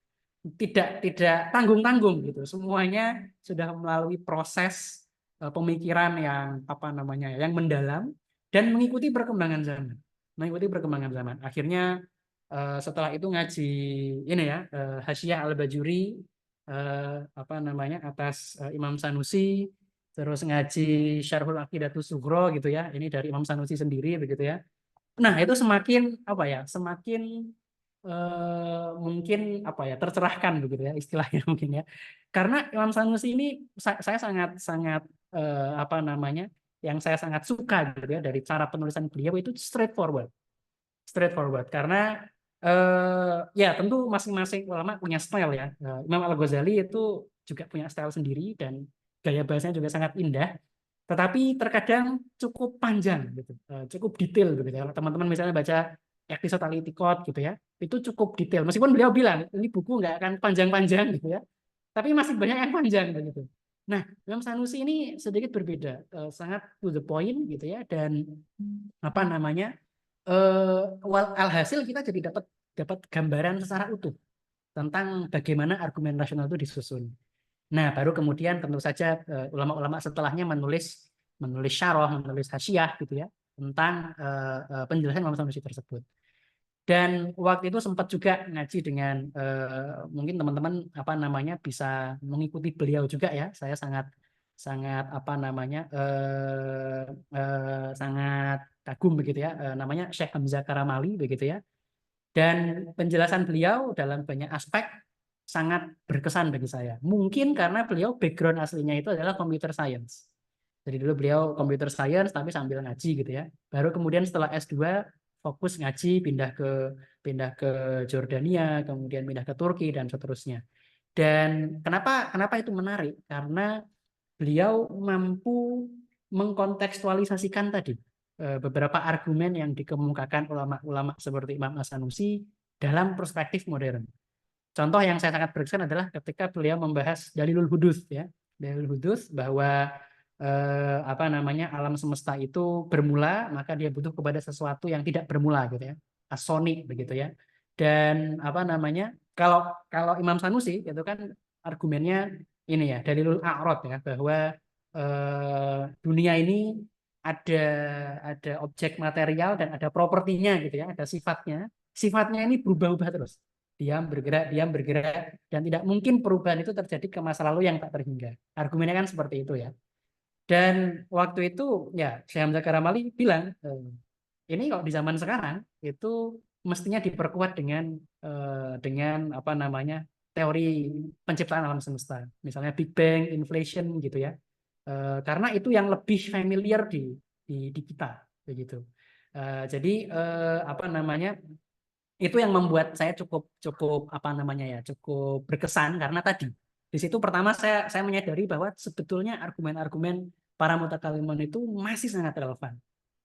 tidak tanggung-tanggung gitu, semuanya sudah melalui proses pemikiran yang apa namanya yang mendalam dan mengikuti perkembangan zaman. Akhirnya setelah itu ngaji ini ya Hasyiah Al-Bajuri apa namanya atas Imam Sanusi, terus ngaji Syarhul Aqidatus Sughra gitu ya, ini dari Imam Sanusi sendiri begitu ya. Nah, itu semakin semakin mungkin tercerahkan begitu ya istilahnya mungkin ya. Karena Imam Sanusi ini saya sangat apa namanya yang saya sangat suka gitu ya dari cara penulisan beliau itu straightforward karena ya tentu masing-masing ulama punya style ya. Imam Al-Ghazali itu juga punya style sendiri dan gaya bahasanya juga sangat indah, tetapi terkadang cukup panjang gitu, cukup detail gitu ya. Kalau teman-teman misalnya baca episode Al-I'tiqad gitu ya, itu cukup detail. Meskipun beliau bilang ini buku nggak akan panjang-panjang gitu ya, tapi masih banyak yang panjang begitu. Nah, Imam Sanusi ini sedikit berbeda, sangat to the point gitu ya, dan apa namanya alhasil kita jadi dapat gambaran secara utuh tentang bagaimana argumen rasional itu disusun. Nah, baru kemudian tentu saja ulama-ulama setelahnya menulis syarah, menulis hasyiah gitu ya tentang penjelasan Imam Sanusi tersebut. Dan waktu itu sempat juga ngaji dengan mungkin teman-teman apa namanya bisa mengikuti beliau juga ya. Saya sangat apa namanya sangat kagum begitu ya. Namanya Syekh Hamzah Karamali begitu ya. Dan penjelasan beliau dalam banyak aspek sangat berkesan bagi saya. Mungkin karena beliau background aslinya itu adalah computer science. Jadi dulu beliau computer science tapi sambil ngaji gitu ya. Baru kemudian setelah S2 fokus ngaji, pindah ke Jordania, kemudian pindah ke Turki dan seterusnya. Dan kenapa itu menarik? Karena beliau mampu mengkontekstualisasikan tadi beberapa argumen yang dikemukakan ulama-ulama seperti Imam As-Sanusi dalam perspektif modern. Contoh yang saya sangat berkesan adalah ketika beliau membahas Dalilul Huduts ya. Dalilul Huduts bahwa apa namanya alam semesta itu bermula, maka dia butuh kepada sesuatu yang tidak bermula gitu ya. As-soni begitu ya. Dan apa namanya? Kalau Imam Sanusi itu kan argumennya ini ya, dalilul a'rad ya, bahwa dunia ini ada objek material dan ada propertinya gitu ya, ada sifatnya. Sifatnya ini berubah-ubah terus. Diam bergerak, dan tidak mungkin perubahan itu terjadi ke masa lalu yang tak terhingga. Argumennya kan seperti itu ya. Dan waktu itu ya Syekh Hamzah Karamali bilang, ini kalau di zaman sekarang itu mestinya diperkuat dengan apa namanya, teori penciptaan alam semesta, misalnya Big Bang, inflation gitu ya. Karena itu yang lebih familiar di kita begitu. Jadi apa namanya, itu yang membuat saya cukup apa namanya ya, cukup berkesan, karena tadi di situ pertama saya menyadari bahwa sebetulnya argumen-argumen para mutakalimun itu masih sangat relevan.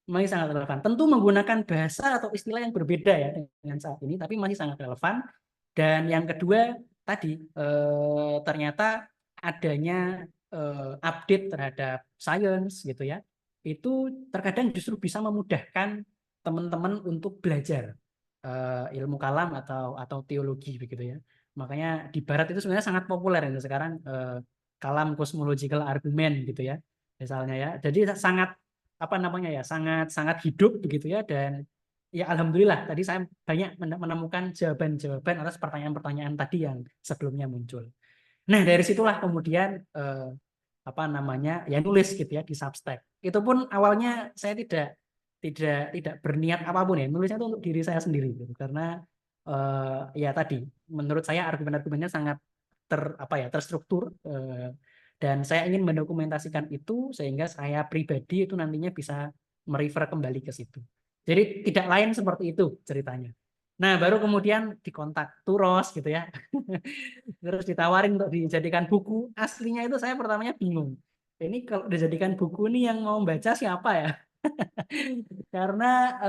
Masih sangat relevan. Tentu menggunakan bahasa atau istilah yang berbeda ya dengan saat ini, tapi masih sangat relevan. Dan yang kedua tadi ternyata adanya update terhadap sains gitu ya, itu terkadang justru bisa memudahkan teman-teman untuk belajar ilmu kalam atau teologi begitu ya. Makanya di Barat itu sebenarnya sangat populer ini sekarang, kalam cosmological argument gitu ya, misalnya ya. Jadi sangat apa namanya ya, sangat hidup begitu ya. Dan ya alhamdulillah tadi saya banyak menemukan jawaban-jawaban atas pertanyaan-pertanyaan tadi yang sebelumnya muncul. Nah dari situlah kemudian apa namanya ya, nulis gitu ya di Substack. Itu pun awalnya saya tidak berniat apapun ya, nulisnya itu untuk diri saya sendiri gitu. Karena ya tadi menurut saya argumen-argumennya sangat terstruktur, dan saya ingin mendokumentasikan itu sehingga saya pribadi itu nantinya bisa merefer kembali ke situ. Jadi tidak lain seperti itu ceritanya. Nah, baru kemudian dikontak Turos gitu ya. Terus ditawarin untuk dijadikan buku. Aslinya itu saya pertamanya bingung. Ini kalau dijadikan buku ini yang mau baca siapa ya? Karena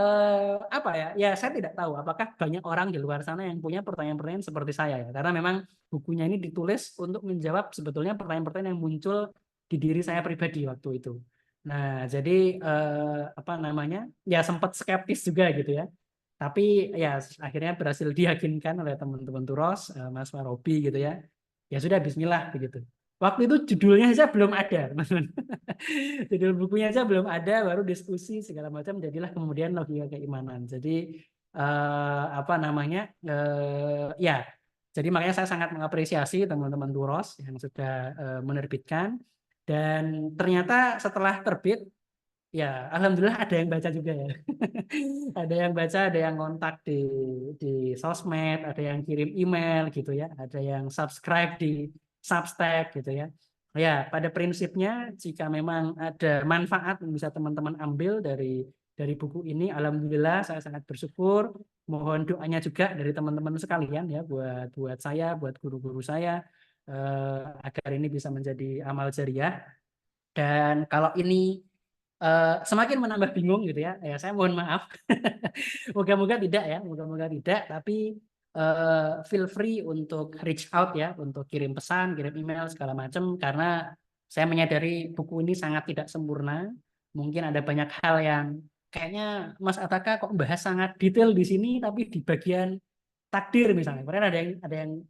apa ya? Ya saya tidak tahu apakah banyak orang di luar sana yang punya pertanyaan-pertanyaan seperti saya ya. Karena memang bukunya ini ditulis untuk menjawab sebetulnya pertanyaan-pertanyaan yang muncul di diri saya pribadi waktu itu. Nah, jadi apa namanya? Ya sempat skeptis juga gitu ya. Tapi ya akhirnya berhasil diyakinkan oleh teman-teman Turos, Mas Warobi gitu ya. Ya sudah bismillah begitu. Waktu itu judulnya saja belum ada, teman-teman. Judul bukunya saja belum ada, baru diskusi segala macam, jadilah kemudian logika keimanan. Jadi apa namanya? Ya, jadi makanya saya sangat mengapresiasi teman-teman Turos yang sudah menerbitkan, dan ternyata setelah terbit ya alhamdulillah ada yang baca juga ya. Ada yang baca, ada yang kontak di sosmed, ada yang kirim email gitu ya, ada yang subscribe di Substack gitu ya. Ya, pada prinsipnya jika memang ada manfaat yang bisa teman-teman ambil dari buku ini, alhamdulillah saya sangat bersyukur. Mohon doanya juga dari teman-teman sekalian ya, buat saya, buat guru-guru saya, agar ini bisa menjadi amal jariah. Dan kalau ini semakin menambah bingung gitu ya, ya saya mohon maaf. Moga-moga tidak ya, moga-moga tidak. Tapi feel free untuk reach out ya, untuk kirim pesan, kirim email segala macam. Karena saya menyadari buku ini sangat tidak sempurna. Mungkin ada banyak hal yang kayaknya Mas Ataka kok bahas sangat detail di sini, tapi di bagian takdir misalnya. Kemarin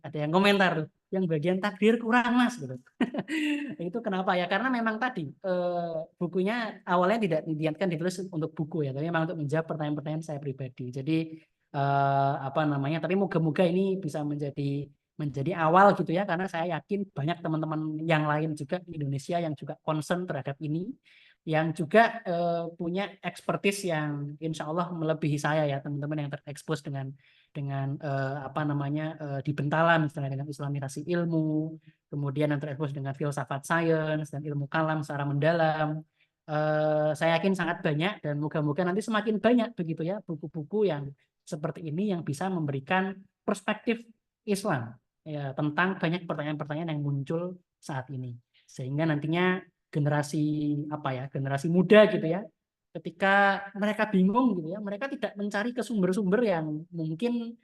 ada yang komentar tuh, yang bagian takdir kurang Mas gitu. Itu kenapa ya? Karena memang tadi bukunya awalnya tidak diniatkan ditulis untuk buku ya, tapi memang untuk menjawab pertanyaan-pertanyaan saya pribadi. Jadi apa namanya? Tapi moga-moga ini bisa menjadi awal gitu ya, karena saya yakin banyak teman-teman yang lain juga di Indonesia yang juga concern terhadap ini, yang juga punya expertise yang insya Allah melebihi saya ya, teman-teman yang terekspos dengan apa namanya di Bentala misalnya dengan islamisasi ilmu, kemudian yang terekspos dengan filsafat sains dan ilmu kalam secara mendalam. Saya yakin sangat banyak, dan moga-moga nanti semakin banyak begitu ya buku-buku yang seperti ini yang bisa memberikan perspektif Islam ya, tentang banyak pertanyaan-pertanyaan yang muncul saat ini, sehingga nantinya generasi muda gitu ya, ketika mereka bingung gitu ya, mereka tidak mencari ke sumber-sumber yang mungkin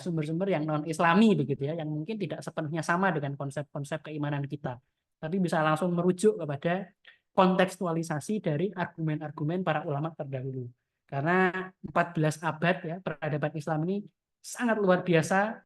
sumber-sumber yang non Islami begitu ya, yang mungkin tidak sepenuhnya sama dengan konsep-konsep keimanan kita, tapi bisa langsung merujuk kepada kontekstualisasi dari argumen-argumen para ulama terdahulu. Karena 14 abad ya peradaban Islam ini sangat luar biasa,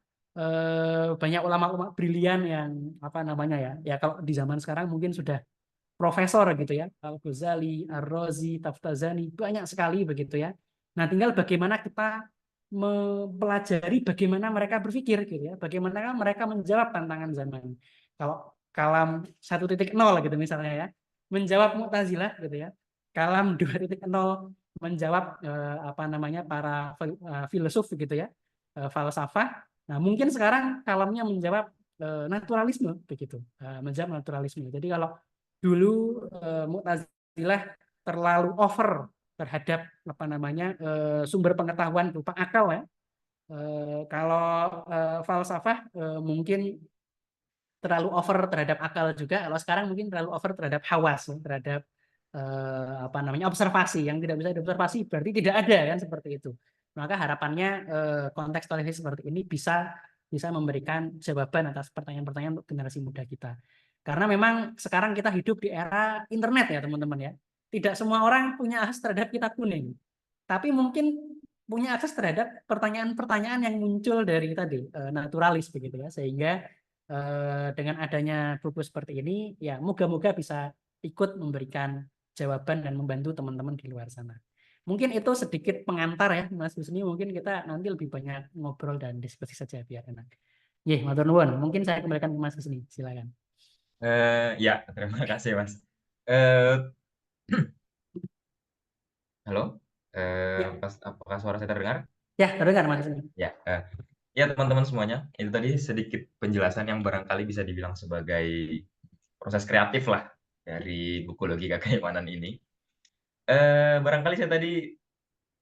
banyak ulama-ulama brilian yang apa namanya ya, ya kalau di zaman sekarang mungkin sudah profesor gitu ya, Al-Ghazali, Ar-Razi, Taftazani, banyak sekali begitu ya. Nah, tinggal bagaimana kita mempelajari bagaimana mereka berpikir gitu ya, bagaimana mereka menjawab tantangan zaman. Kalau kalam 1.0 gitu misalnya ya, menjawab Mu'tazilah gitu ya. Kalam 2.0 menjawab apa namanya para filsuf gitu ya, falsafah. Nah, mungkin sekarang kalamnya menjawab naturalisme begitu, menjawab naturalisme. Jadi kalau dulu Mu'tazilah terlalu over terhadap apa namanya sumber pengetahuan berupa akal ya. Kalau falsafah mungkin terlalu over terhadap akal juga. Kalau sekarang mungkin terlalu over terhadap hawas, terhadap apa namanya observasi. Yang tidak bisa diobservasi berarti tidak ada kan, seperti itu. Maka harapannya kontekstualisasi seperti ini bisa memberikan jawaban atas pertanyaan-pertanyaan untuk generasi muda kita. Karena memang sekarang kita hidup di era internet ya teman-teman ya. Tidak semua orang punya akses terhadap kitab kuning. Tapi mungkin punya akses terhadap pertanyaan-pertanyaan yang muncul dari tadi naturalis begitu ya. Sehingga dengan adanya buku seperti ini, ya moga-moga bisa ikut memberikan jawaban dan membantu teman-teman di luar sana. Mungkin itu sedikit pengantar ya, Mas Husni. Mungkin kita nanti lebih banyak ngobrol dan diskusi saja biar enak. Matur nuwun. Mungkin saya kembalikan ke Mas Husni. Silakan. Ya, terima kasih Mas. Eh, Halo, Ya, apakah suara saya terdengar? ya terdengar Mas Husni. Ya, ya teman-teman semuanya, itu tadi sedikit penjelasan yang barangkali bisa dibilang sebagai proses kreatif lah dari buku Logika Keimanan ini. Barangkali saya tadi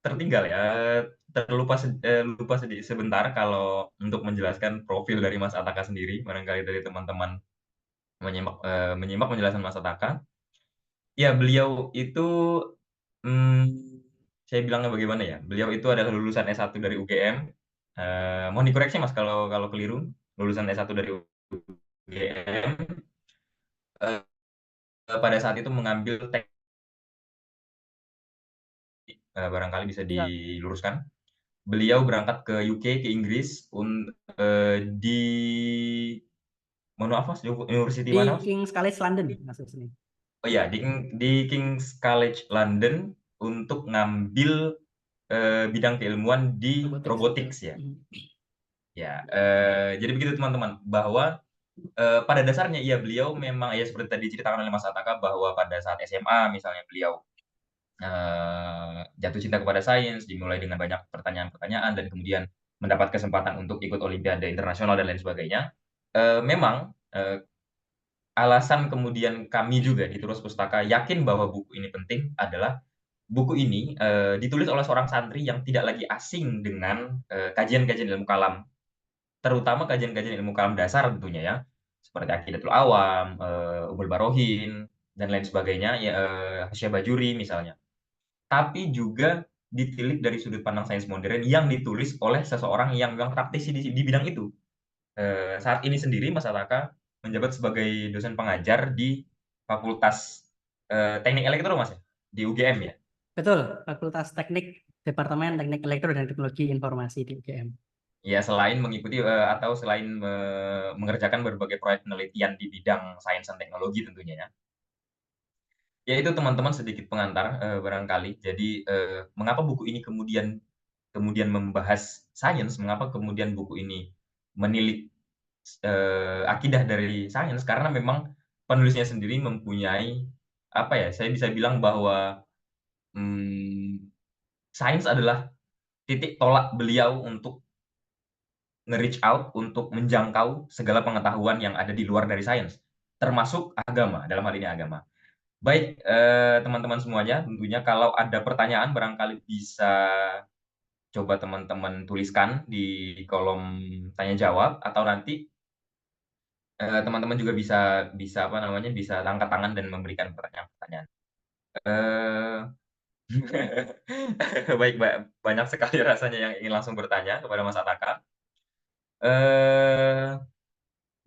tertinggal ya, lupa sedikit sebentar kalau untuk menjelaskan profil dari Mas Ataka sendiri, barangkali dari teman-teman menyimak penjelasan Mas Ataka. Ya, beliau itu, saya bilangnya bagaimana ya, beliau itu adalah lulusan S1 dari UGM, mohon dikoreksi Mas kalau keliru, lulusan S1 dari UGM, eee, pada saat itu mengambil barangkali bisa Ya, diluruskan. Beliau berangkat ke UK, ke Inggris, di mohon maaf Mas, university di mana Mas? King's College London, Mas Husni. Oh iya, di King's College London untuk ngambil bidang keilmuan di Robotics. robotics ya. Ya, jadi begitu teman-teman, bahwa pada dasarnya ya beliau memang ya seperti tadi diceritakan oleh Mas Ataka bahwa pada saat SMA misalnya beliau jatuh cinta kepada sains, dimulai dengan banyak pertanyaan-pertanyaan dan kemudian mendapat kesempatan untuk ikut olimpiade internasional dan lain sebagainya. Memang alasan kemudian kami juga di Terus Pustaka yakin bahwa buku ini penting adalah buku ini ditulis oleh seorang santri yang tidak lagi asing dengan kajian-kajian ilmu kalam, terutama kajian-kajian ilmu kalam dasar tentunya ya, seperti Aqidatul Awam, Ummul Barohin, dan lain sebagainya, ya, Hasyah Bajuri misalnya. Tapi juga ditilik dari sudut pandang sains modern yang ditulis oleh seseorang yang memang praktisi di bidang itu. Saat ini sendiri Mas Ataka menjabat sebagai dosen pengajar di Fakultas Teknik Elektro Mas ya? Di UGM ya? Betul, Fakultas Teknik, Departemen Teknik Elektro dan Teknologi Informasi di UGM. Ya, selain mengikuti atau selain mengerjakan berbagai proyek penelitian di bidang sains dan teknologi tentunya ya. Ya itu teman-teman sedikit pengantar barangkali. Jadi mengapa buku ini kemudian membahas sains, mengapa kemudian buku ini menilik akidah dari sains, karena memang penulisnya sendiri mempunyai apa ya, saya bisa bilang bahwa sains adalah titik tolak beliau untuk nge-reach out, untuk menjangkau segala pengetahuan yang ada di luar dari sains, termasuk agama, dalam hal ini agama. Baik, teman-teman semuanya, tentunya kalau ada pertanyaan barangkali bisa coba teman-teman tuliskan di kolom tanya jawab, atau nanti teman-teman juga bisa bisa apa namanya, bisa angkat tangan dan memberikan pertanyaan-pertanyaan. Eee, baik, banyak sekali rasanya yang ingin langsung bertanya kepada Mas Ataka. Eee,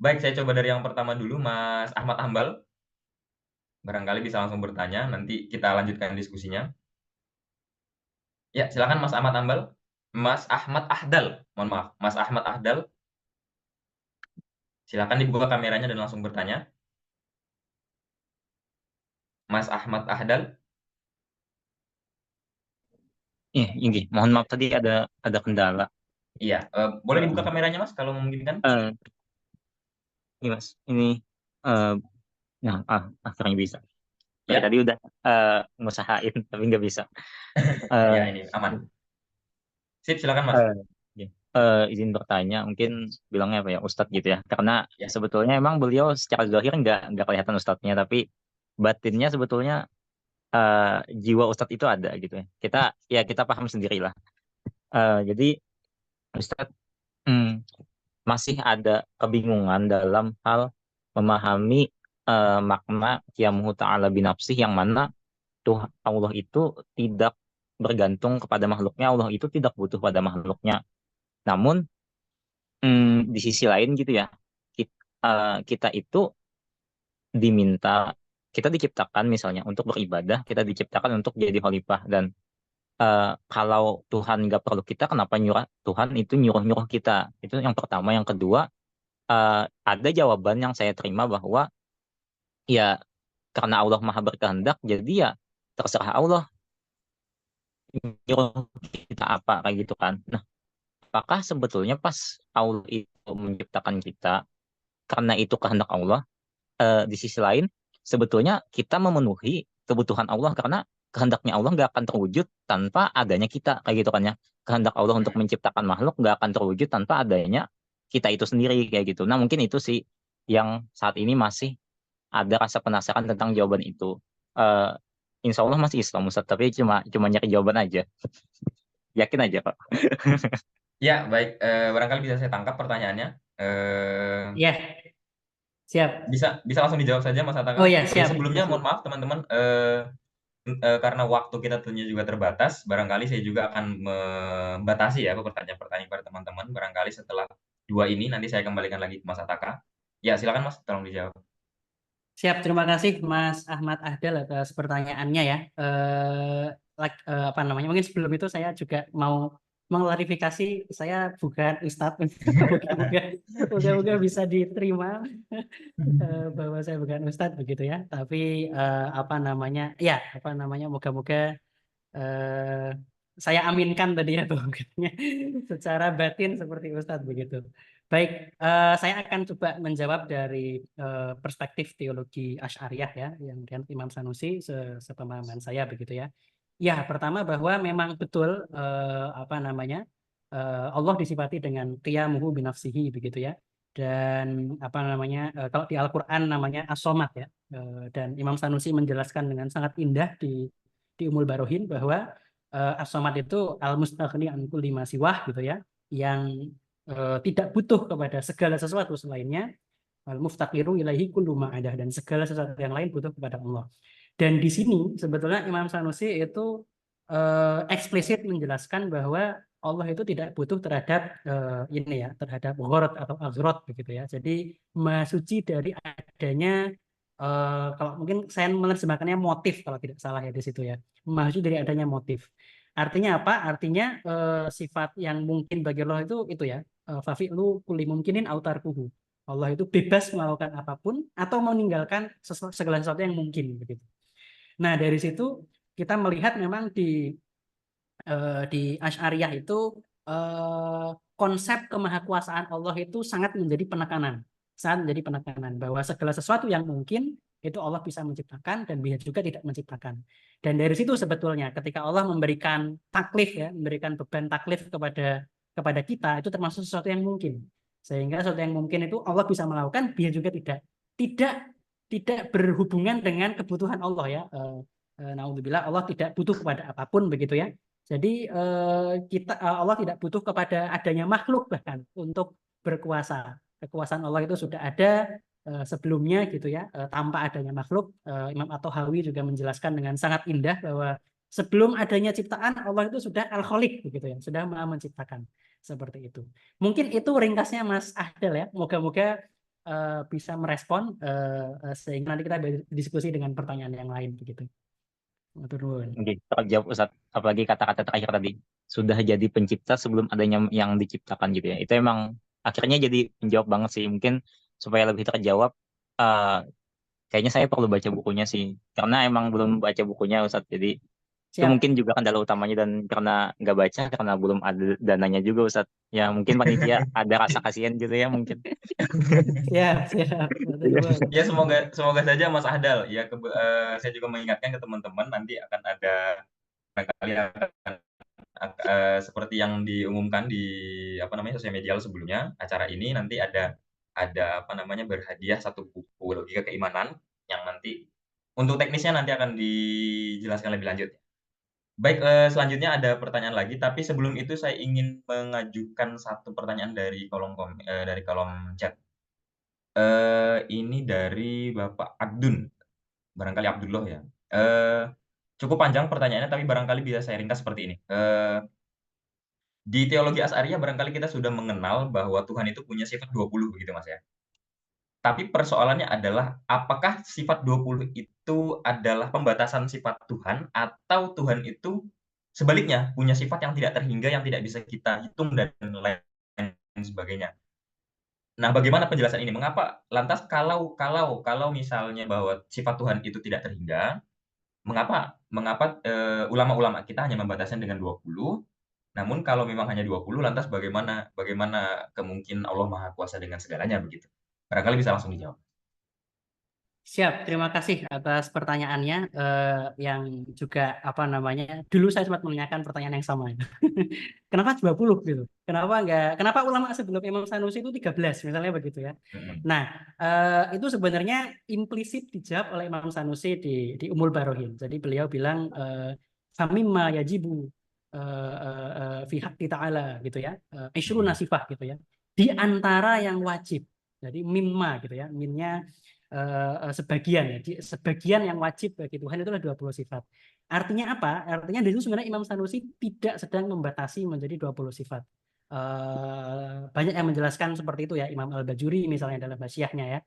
baik, saya coba dari yang pertama dulu, Mas Ahmad Hambal, barangkali bisa langsung bertanya, nanti kita lanjutkan diskusinya. Ya, silakan Mas Ahmad Hambal. Mas Ahmad Ahdal, mohon maaf, Mas Ahmad Ahdal. Silakan dibuka kameranya dan langsung bertanya. Mas Ahmad Ahdal. Iya, ini mohon maaf tadi ada kendala. Iya, boleh dibuka kameranya Mas kalau memungkinkan? Ini Mas, ini nah akhirnya bisa. Ya. Tadi udah ngusahain tapi nggak bisa. Ya, ini aman. Sip, silakan Mas. Izin bertanya, mungkin bilangnya apa ya, Ustadz gitu ya. Karena Ya. sebetulnya emang beliau secara zahir nggak kelihatan Ustadznya, tapi batinnya sebetulnya jiwa Ustadz itu ada gitu ya. Kita paham sendirilah. Jadi Ustadz masih ada kebingungan dalam hal memahami makna qiyamuhu ta'ala binafsih, yang mana Tuhan Allah itu tidak bergantung kepada makhluknya, Allah itu tidak butuh pada makhluknya. Namun di sisi lain gitu ya, kita itu diminta, kita diciptakan misalnya untuk beribadah, kita diciptakan untuk jadi khalifah. Dan kalau Tuhan nggak perlu kita, kenapa Tuhan itu nyuruh-nyuruh kita? Itu yang pertama. Yang kedua, ada jawaban yang saya terima bahwa ya karena Allah maha berkehendak, jadi ya terserah Allah nyuruh kita apa, kayak gitu kan. Nah, apakah sebetulnya pas Allah itu menciptakan kita karena itu kehendak Allah, di sisi lain sebetulnya kita memenuhi kebutuhan Allah, karena kehendaknya Allah nggak akan terwujud tanpa adanya kita, kayak gitu kan ya. Kehendak Allah untuk menciptakan makhluk nggak akan terwujud tanpa adanya kita itu sendiri, kayak gitu. Nah, mungkin itu sih yang saat ini masih ada rasa penasaran tentang jawaban itu. Eh, Insya Allah masih Islam Ustaz, tapi cuma nyari jawaban aja. Yakin aja Pak. Ya, baik. Barangkali bisa saya tangkap pertanyaannya. Ya, siap. Bisa langsung dijawab saja Mas Ataka. Oh ya, siap. Sebelumnya mohon maaf teman-teman, karena waktu kita tentunya juga terbatas, barangkali saya juga akan membatasi ya pertanyaan-pertanyaan kepada teman-teman. Barangkali setelah 2 ini nanti saya kembalikan lagi ke Mas Ataka. Ya, silakan Mas, tolong dijawab. Siap, terima kasih Mas Ahmad Ahdal atas pertanyaannya ya. Apa namanya? Mungkin sebelum itu saya juga mau mengklarifikasi, saya bukan Ustadz. Moga-moga bisa diterima bahwa saya bukan Ustadz begitu ya. Tapi apa namanya? Ya, apa namanya? Moga-moga saya aminkan tadi ya bahwa secara batin seperti Ustadz begitu. Baik, saya akan coba menjawab dari perspektif teologi Asy'ariyah ya, yang dengan Imam Sanusi sepemahaman saya begitu ya. Ya, pertama bahwa memang betul apa namanya, Allah disifati dengan qiyamuhu binafsihi begitu ya. Dan apa namanya, kalau di Al-Qur'an namanya As-Somad ya. Dan Imam Sanusi menjelaskan dengan sangat indah di Ummul Barohin bahwa As-Somad itu al-mustaghni an kulli ma siwah gitu ya, yang tidak butuh kepada segala sesuatu selainnya, al-muftaqiru ilaihi kullu ma'adah, dan segala sesuatu yang lain butuh kepada Allah. Dan di sini sebetulnya Imam Sanusi itu eksplisit menjelaskan bahwa Allah itu tidak butuh terhadap ini ya, terhadap ghorot atau aghrot begitu ya. Jadi maha suci dari adanya kalau mungkin saya menerjemahkannya motif kalau tidak salah ya di situ ya. Maha suci dari adanya motif. Artinya apa? Artinya sifat yang mungkin bagi Allah itu ya, fafi'lu kulli mumkinin autarkuhu. Allah itu bebas melakukan apapun atau meninggalkan segala sesuatu yang mungkin begitu. Nah, dari situ kita melihat memang di Asy'ariyah itu konsep kemahakuasaan Allah itu sangat menjadi penekanan bahwa segala sesuatu yang mungkin itu Allah bisa menciptakan dan bisa juga tidak menciptakan. Dan dari situ sebetulnya ketika Allah memberikan taklif ya, memberikan beban taklif kepada kita, itu termasuk sesuatu yang mungkin. Sehingga sesuatu yang mungkin itu Allah bisa melakukan, bisa juga tidak berhubungan dengan kebutuhan Allah ya. Naudzubillah, Allah tidak butuh kepada apapun begitu ya. Jadi Allah tidak butuh kepada adanya makhluk bahkan untuk berkuasa. Kekuasaan Allah itu sudah ada sebelumnya gitu ya, tanpa adanya makhluk. Imam At-Tahawi juga menjelaskan dengan sangat indah bahwa sebelum adanya ciptaan Allah itu sudah Al-Khaliq begitu ya, sudah Maha menciptakan, seperti itu. Mungkin itu ringkasnya Mas Ahdal ya. Moga-moga bisa merespon sehingga nanti kita berdiskusi dengan pertanyaan yang lain begitu. Oke, terjawab Ustaz. Apalagi kata-kata terakhir tadi, sudah jadi pencipta sebelum adanya yang diciptakan gitu ya. Itu emang akhirnya jadi menjawab banget sih. Mungkin supaya lebih terjawab, eh, kayaknya saya perlu baca bukunya sih. Karena emang belum baca bukunya Ustadz. Jadi itu Siap, mungkin juga kendala utamanya, dan karena nggak baca, karena belum ada dananya juga Ustadz. Ya mungkin panitia ada rasa kasihan gitu ya mungkin. siap. Betul. Ya semoga semoga saja Mas Ahdal ya saya juga mengingatkan ke teman-teman nanti akan ada barangkali akan seperti yang diumumkan di apa namanya sosial media sebelumnya acara ini nanti ada apa namanya berhadiah satu buku logika keimanan yang nanti untuk teknisnya nanti akan dijelaskan lebih lanjut. Baik, selanjutnya ada pertanyaan lagi, tapi sebelum itu saya ingin mengajukan satu pertanyaan dari kolom chat. Ini dari Bapak Abdun, barangkali Abdullah ya. Cukup panjang pertanyaannya, tapi barangkali bisa saya ringkas seperti ini. Di teologi Asy'ariyah barangkali kita sudah mengenal bahwa Tuhan itu punya sifat 20 begitu Mas ya. Tapi persoalannya adalah apakah sifat 20 itu adalah pembatasan sifat Tuhan atau Tuhan itu sebaliknya punya sifat yang tidak terhingga, yang tidak bisa kita hitung dan lain sebagainya. Nah, bagaimana penjelasan ini? Mengapa lantas kalau misalnya bahwa sifat Tuhan itu tidak terhingga, mengapa mengapa, ulama-ulama kita hanya membatasinya dengan 20, namun kalau memang hanya 20 lantas bagaimana bagaimana kemungkinan Allah Maha Kuasa dengan segalanya begitu? Barangkali bisa langsung dijawab. Siap, terima kasih atas pertanyaannya, yang juga apa namanya, dulu saya sempat menanyakan pertanyaan yang sama. Kenapa 20 gitu? Kenapa ulama sebelum Imam Sanusi itu 13 misalnya begitu ya. Mhm. Nah, itu sebenarnya implisit dijawab oleh Imam Sanusi di Ummul Barohin. Jadi beliau bilang famimma yajibu fi haqqi ta'ala gitu ya. Isyruna sifah gitu ya. Di antara yang wajib. Jadi mimma gitu ya. Minnya sebagian ya. Sebagian yang wajib bagi Tuhan itulah 20 sifat. Artinya apa? Artinya di situ sebenarnya Imam Sanusi tidak sedang membatasi menjadi 20 sifat. Banyak yang menjelaskan seperti itu ya, Imam Al-Bajuri misalnya dalam Hasyahnya ya.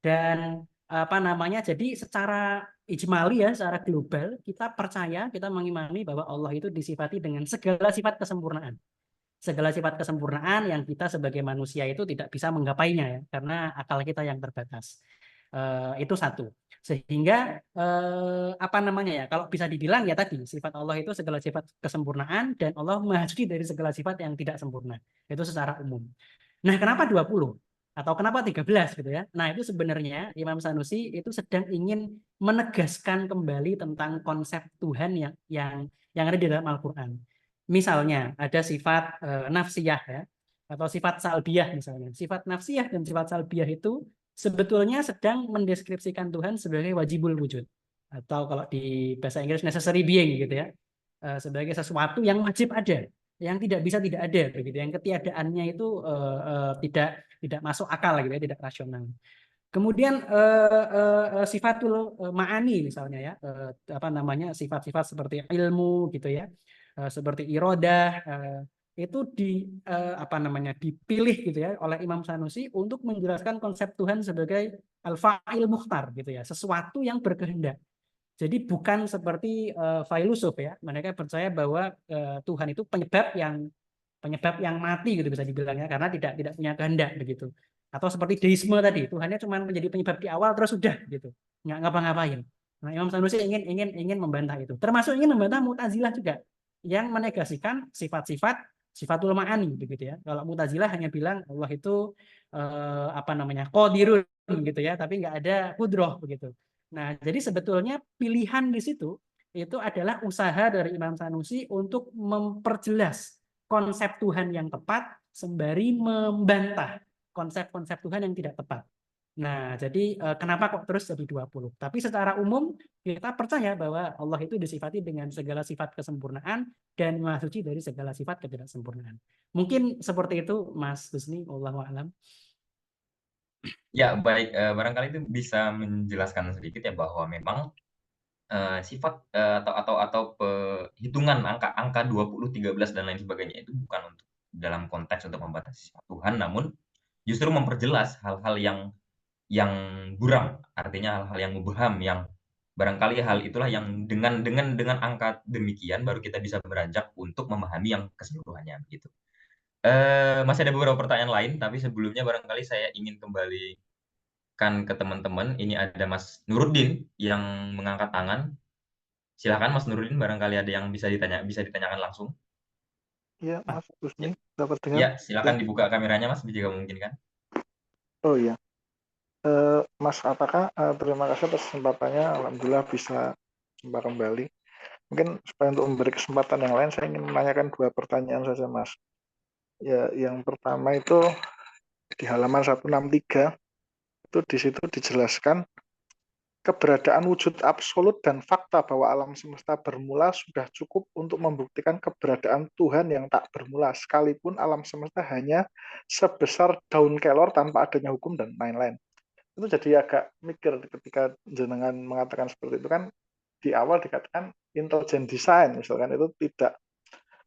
Dan apa namanya? Jadi secara ijmali ya, secara global kita percaya, kita mengimani bahwa Allah itu disifati dengan segala sifat kesempurnaan. Segala sifat kesempurnaan yang kita sebagai manusia itu tidak bisa menggapainya ya, karena akal kita yang terbatas. Itu satu. Sehingga apa namanya ya? Kalau bisa dibilang ya tadi sifat Allah itu segala sifat kesempurnaan dan Allah maha suci dari segala sifat yang tidak sempurna. Itu secara umum. Nah, kenapa 20? Atau kenapa 13 gitu ya? Nah, itu sebenarnya Imam Sanusi itu sedang ingin menegaskan kembali tentang konsep Tuhan yang ada di dalam Al-Qur'an. Misalnya ada sifat nafsiyah ya, atau sifat salbiyah misalnya. Sifat nafsiyah dan sifat salbiyah itu sebetulnya sedang mendeskripsikan Tuhan sebagai wajibul wujud, atau kalau di bahasa Inggris necessary being gitu ya, sebagai sesuatu yang wajib ada, yang tidak bisa tidak ada begitu, yang ketiadaannya itu tidak masuk akal gitu ya, tidak rasional. Kemudian sifatul ma'ani misalnya ya, apa namanya, sifat-sifat seperti ilmu gitu ya, seperti irodah, itu apa namanya, dipilih gitu ya oleh Imam Sanusi untuk menjelaskan konsep Tuhan sebagai al-fa'il mukhtar gitu ya, sesuatu yang berkehendak. Jadi bukan seperti filosof ya, mereka percaya bahwa Tuhan itu penyebab yang mati gitu bisa dibilang ya, karena tidak punya kehendak begitu. Atau seperti deisme tadi, Tuhannya cuma menjadi penyebab di awal terus sudah gitu, nggak ngapa-ngapain. Nah, Imam Sanusi ingin membantah itu, termasuk ingin membantah Mu'tazilah juga yang menegasikan sifat-sifat sifatul ma'ani begitu ya. Kalau Mu'tazilah hanya bilang Allah itu apa namanya, qadirun gitu ya, tapi nggak ada qudroh begitu. Nah, jadi sebetulnya pilihan di situ itu adalah usaha dari Imam Sanusi untuk memperjelas konsep Tuhan yang tepat sembari membantah konsep-konsep Tuhan yang tidak tepat. Nah, jadi kenapa kok terus jadi 20? Tapi secara umum kita percaya bahwa Allah itu disifati dengan segala sifat kesempurnaan dan maha suci dari segala sifat ketidaksempurnaan. Mungkin seperti itu Mas Husni, wallahu a'lam. Ya, baik, barangkali itu bisa menjelaskan sedikit ya bahwa memang sifat atau hitungan angka 20, 13 dan lain sebagainya itu bukan untuk dalam konteks untuk membatasi sifat Tuhan, namun justru memperjelas hal-hal yang buram, artinya hal-hal yang mubham, yang barangkali hal itulah yang dengan angka demikian baru kita bisa beranjak untuk memahami yang keseluruhannya begitu. Masih ada beberapa pertanyaan lain, tapi sebelumnya barangkali saya ingin kembali lanjutkan ke teman-teman. Ini ada Mas Nuruddin yang mengangkat tangan. Silakan Mas Nuruddin, barangkali ada yang bisa ditanyakan langsung. Iya, Pak. Mas Husni, dapat dengar? Ya, Ya. silakan dibuka kameranya Mas, jika memungkinkan. Oh iya, Mas Ataka, terima kasih atas kesempatannya. Alhamdulillah bisa jumpa kembali. Mungkin supaya untuk memberi kesempatan yang lain, saya ingin menanyakan 2 pertanyaan saja, Mas. Ya, yang pertama itu di halaman 163, itu di situ dijelaskan keberadaan wujud absolut dan fakta bahwa alam semesta bermula sudah cukup untuk membuktikan keberadaan Tuhan yang tak bermula, sekalipun alam semesta hanya sebesar daun kelor tanpa adanya hukum dan lain-lain. Itu jadi agak mikir ketika jenengan mengatakan seperti itu kan, di awal dikatakan intelligent design misalkan, itu tidak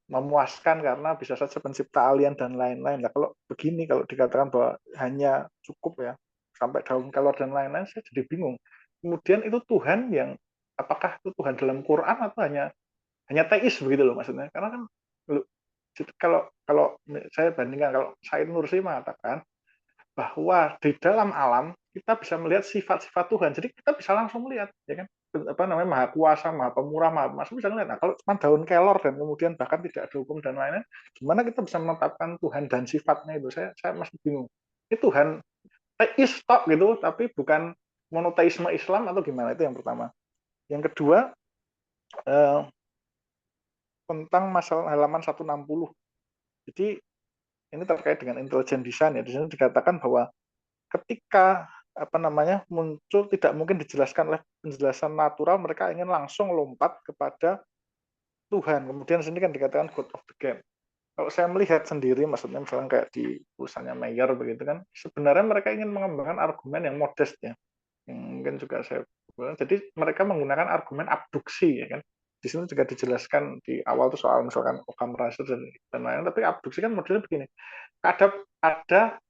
memuaskan karena bisa saja pencipta alien dan lain-lain. Nah, kalau begini, kalau dikatakan bahwa hanya cukup ya sampai daun kelor dan lain-lain, saya jadi bingung. Kemudian itu Tuhan yang, apakah itu Tuhan dalam Quran atau hanya teis begitu loh maksudnya? Karena kan kalau saya bandingkan, kalau Said Nursi mengatakan bahwa di dalam alam kita bisa melihat sifat-sifat Tuhan. Jadi kita bisa langsung melihat, ya kan? Apa namanya, maha kuasa, maha pemurah, maha masuk bisa melihat. Nah, kalau cuma daun kelor dan kemudian bahkan tidak ada hukum dan lain-lain, gimana kita bisa menetapkan Tuhan dan sifatnya itu? Saya masih bingung. Ini Tuhan teis tok gitu, tapi bukan monoteisme Islam atau gimana? Itu yang pertama. Yang kedua, tentang masalah halaman 160. Jadi ini terkait dengan intelligent design ya. Di sini dikatakan bahwa ketika muncul, tidak mungkin dijelaskan oleh penjelasan natural, mereka ingin langsung lompat kepada Tuhan. Kemudian sini kan dikatakan God of the game. Kalau saya melihat sendiri, maksudnya misalnya kayak di tulisannya Mayer begitu kan, sebenarnya mereka ingin mengembangkan argumen yang modest ya, yang mungkin juga saya, jadi mereka menggunakan argumen abduksi ya kan. Di sini juga dijelaskan di awal tuh soal misalkan Occam Razor dan lain-lain, tapi abduksi kan modelnya begini, ada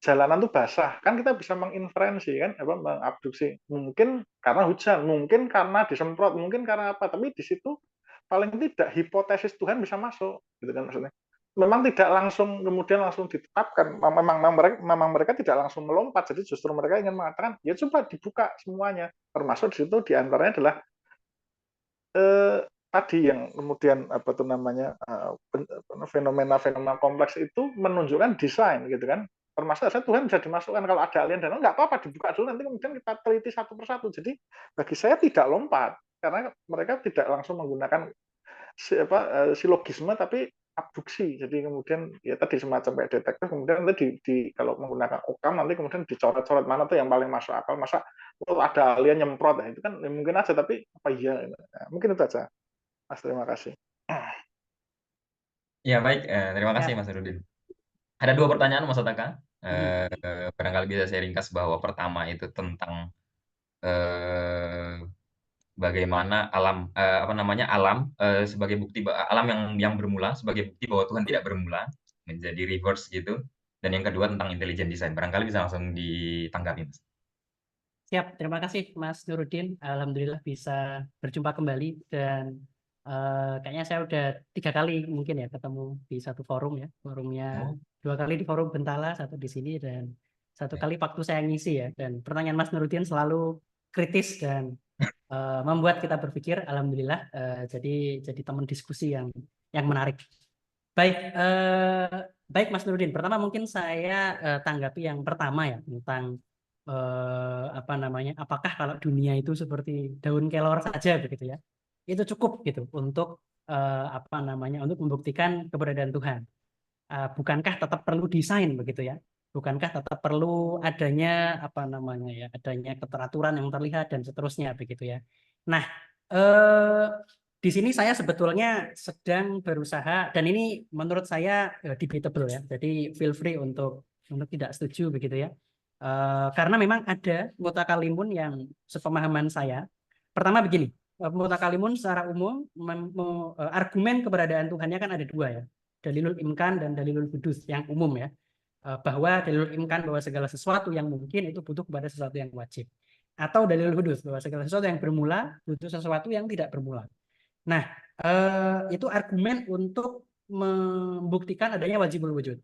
jalanan tuh basah, kan kita bisa menginferensi kan, mengabduksi, mungkin karena hujan, mungkin karena disemprot, mungkin karena apa, tapi di situ paling tidak hipotesis Tuhan bisa masuk, gitu kan maksudnya. Memang tidak langsung kemudian langsung ditetapkan, memang mereka tidak langsung melompat, jadi justru mereka ingin mengatakan ya coba dibuka semuanya, termasuk di situ diantaranya adalah tadi yang kemudian fenomena kompleks itu menunjukkan desain gitu kan, termasuk Tuhan bisa dimasukkan kalau ada alien dan nggak apa-apa, dibuka dulu, nanti kemudian kita teliti satu persatu. Jadi bagi saya tidak lompat karena mereka tidak langsung menggunakan silogisme tapi abduksi. Jadi kemudian ya tadi semacam kayak detektif, kemudian nanti kalau menggunakan Occam nanti kemudian dicoret-coret mana tuh yang paling masuk akal. Masa ada alien nyemprot ya, itu kan ya mungkin aja, tapi apa iya, nah, mungkin itu aja Mas, terima kasih. Ya baik, terima kasih Mas Nuruddin. Ada 2 pertanyaan Mas Ataka. Barangkali bisa saya ringkas bahwa pertama itu tentang bagaimana alam sebagai bukti, alam yang bermula sebagai bukti bahwa Tuhan tidak bermula, menjadi reverse gitu. Dan yang kedua tentang intelligent design. Barangkali bisa langsung ditanggapi, Mas. Siap, terima kasih Mas Nuruddin. Alhamdulillah bisa berjumpa kembali dan kayaknya saya udah 3 kali mungkin ya ketemu di satu forum ya. Forumnya 2 kali di forum Bentala, 1 di sini, dan 1 kali waktu saya ngisi ya. Dan pertanyaan Mas Nuruddin selalu kritis dan membuat kita berpikir. Alhamdulillah, jadi teman diskusi yang menarik. Baik Mas Nuruddin. Pertama mungkin saya tanggapi yang pertama ya, tentang apakah kalau dunia itu seperti daun kelor saja begitu ya, itu cukup gitu untuk untuk membuktikan keberadaan Tuhan. Bukankah tetap perlu desain begitu ya? Bukankah tetap perlu adanya adanya keteraturan yang terlihat dan seterusnya begitu ya? Nah, di sini saya sebetulnya sedang berusaha, dan ini menurut saya debatable ya. Jadi feel free untuk tidak setuju begitu ya. Karena memang ada mutakalimun yang sepemahaman saya. Pertama begini, mutakalimun secara umum argumen keberadaan Tuhannya kan ada 2 ya. Dalilul imkan dan dalilul hudus yang umum ya. Bahwa dalilul imkan bahwa segala sesuatu yang mungkin itu butuh kepada sesuatu yang wajib. Atau dalilul hudus bahwa segala sesuatu yang bermula butuh sesuatu yang tidak bermula. Nah, itu argumen untuk membuktikan adanya wajibul wujud.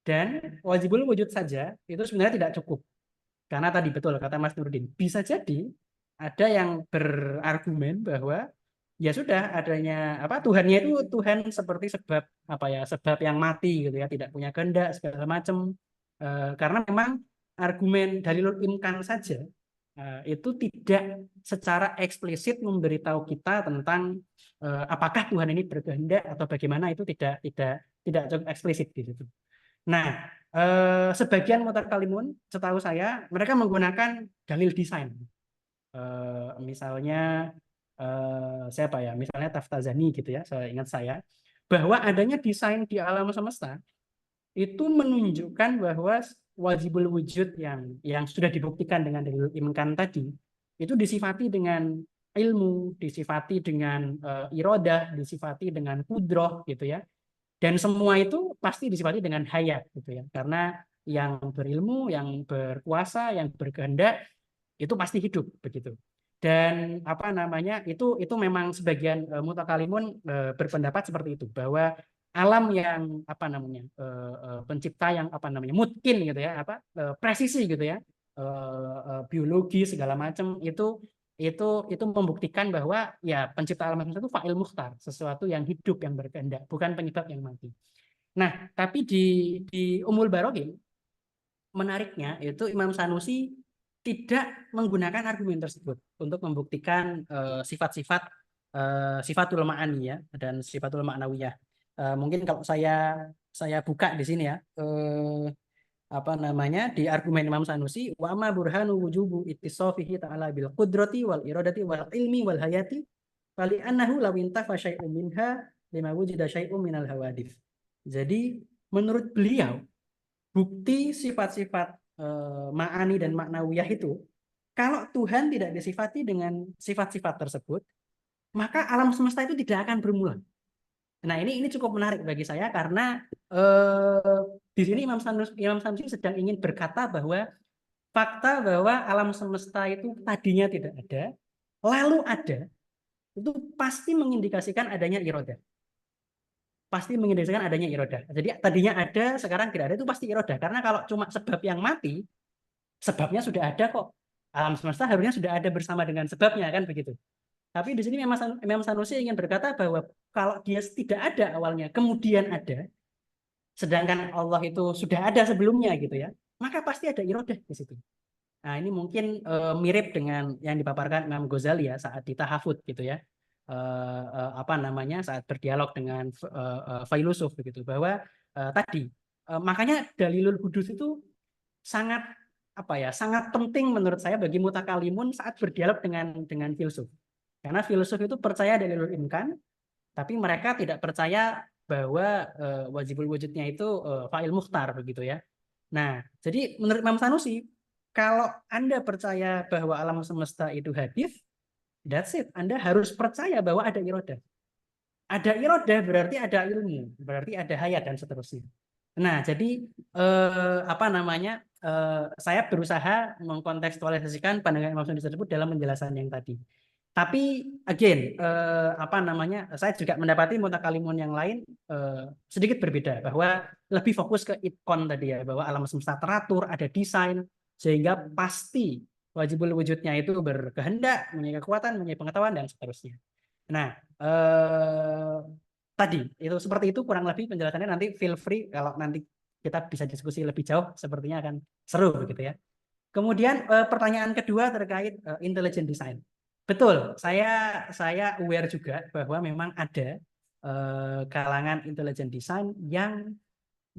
Dan wajibul wujud saja itu sebenarnya tidak cukup. Karena tadi betul kata Mas Nurdin, bisa jadi ada yang berargumen bahwa ya sudah adanya Tuhannya itu Tuhan seperti sebab sebab yang mati gitu ya, tidak punya kehendak segala macam. Karena memang argumen dalilul imkan saja itu tidak secara eksplisit memberitahu kita tentang apakah Tuhan ini berkehendak atau bagaimana, itu tidak cukup eksplisit di situ. Nah, sebagian mutakalimun setahu saya mereka menggunakan dalil desain. Misalnya siapa ya? Misalnya Taftazani gitu ya, saya ingat saya, bahwa adanya desain di alam semesta itu menunjukkan bahwa wajibul wujud yang sudah dibuktikan dengan dalil imkan tadi itu disifati dengan ilmu, disifati dengan irodah, disifati dengan kudroh gitu ya. Dan semua itu pasti disifati dengan hayat gitu ya. Karena yang berilmu, yang berkuasa, yang berkehendak itu pasti hidup begitu. Dan itu memang sebagian mutakalimun berpendapat seperti itu, bahwa alam yang pencipta yang mungkin gitu ya, presisi gitu ya, biologi segala macam itu membuktikan bahwa ya pencipta alam semesta itu fa'il mukhtar, sesuatu yang hidup, yang berkehendak, bukan penyebab yang mati. Nah, tapi di Ummul Baraghin menariknya itu Imam Sanusi tidak menggunakan argumen tersebut untuk membuktikan sifat-sifat sifatul ma'aniyah dan sifatul ma'nawiyah. Mungkin kalau saya buka di sini ya, di argumen Imam Sanusi, wa ma burhanu wujubu ittisafihi ta'ala bil qudrati wal iradati wal ilmi wal hayati fali annahu law intafa syai'un minha lima wujida syai'un minal hawadith. Jadi menurut beliau bukti sifat-sifat ma'ani dan maknawiyah itu, kalau Tuhan tidak disifati dengan sifat-sifat tersebut, maka alam semesta itu tidak akan bermula. Nah, ini cukup menarik bagi saya karena di sini Imam Sanusi sedang ingin berkata bahwa fakta bahwa alam semesta itu tadinya tidak ada, lalu ada, itu pasti mengindikasikan adanya irodah. Pasti mengindikasikan adanya irodah. Jadi tadinya ada, sekarang tidak ada, itu pasti irodah. Karena kalau cuma sebab yang mati, sebabnya sudah ada kok. Alam semesta harusnya sudah ada bersama dengan sebabnya, kan begitu. Tapi di sini Imam Sanusi ingin berkata bahwa kalau dia tidak ada awalnya, kemudian ada, sedangkan Allah itu sudah ada sebelumnya gitu ya, maka pasti ada irodah di situ. Nah, ini mungkin mirip dengan yang dipaparkan Imam Ghazali ya saat di tahafud gitu ya. Saat berdialog dengan filosof begitu, bahwa tadi makanya dalilul hudus itu sangat sangat penting menurut saya bagi mutakalimun saat berdialog dengan filsuf. Karena filsuf itu percaya dalilul imkan, tapi mereka tidak percaya bahwa wajibul wujudnya itu fa'il mukhtar begitu ya. Nah, jadi menurut Imam Sanusi, kalau Anda percaya bahwa alam semesta itu hadis, that's it. Anda harus percaya bahwa ada irodah. Ada irodah berarti ada ilmu, berarti ada hayat dan seterusnya. Nah, jadi saya berusaha mengkontekstualisasikan pandangan Imam Sanusi tersebut dalam penjelasan yang tadi. Tapi again, saya juga mendapati mutakalimun yang lain sedikit berbeda, bahwa lebih fokus ke itqon tadi ya, bahwa alam semesta teratur, ada desain, sehingga pasti wajibul wujudnya itu berkehendak, mempunyai kekuatan, mempunyai pengetahuan, dan seterusnya. Nah, tadi itu seperti itu kurang lebih penjelasannya. Nanti feel free kalau nanti kita bisa diskusi lebih jauh, sepertinya akan seru begitu ya. Kemudian pertanyaan kedua terkait intelligent design. Betul, saya aware juga bahwa memang ada kalangan intelligent design yang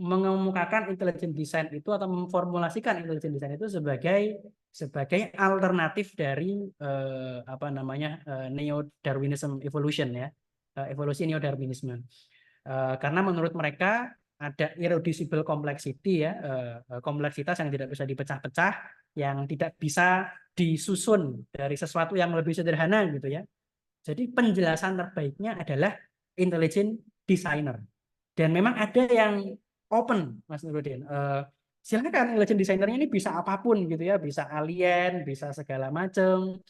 mengemukakan intelligent design itu atau memformulasikan intelligent design itu sebagai alternatif dari neo-Darwinism evolution ya, evolusi neo-Darwinisme. Karena menurut mereka ada irreducible complexity ya, kompleksitas yang tidak bisa dipecah-pecah, yang tidak bisa disusun dari sesuatu yang lebih sederhana gitu ya. Jadi penjelasan terbaiknya adalah intelligent designer. Dan memang ada yang open, Mas Nurdin. Silakan intelligent designernya ini bisa apapun gitu ya, bisa alien, bisa segala macam.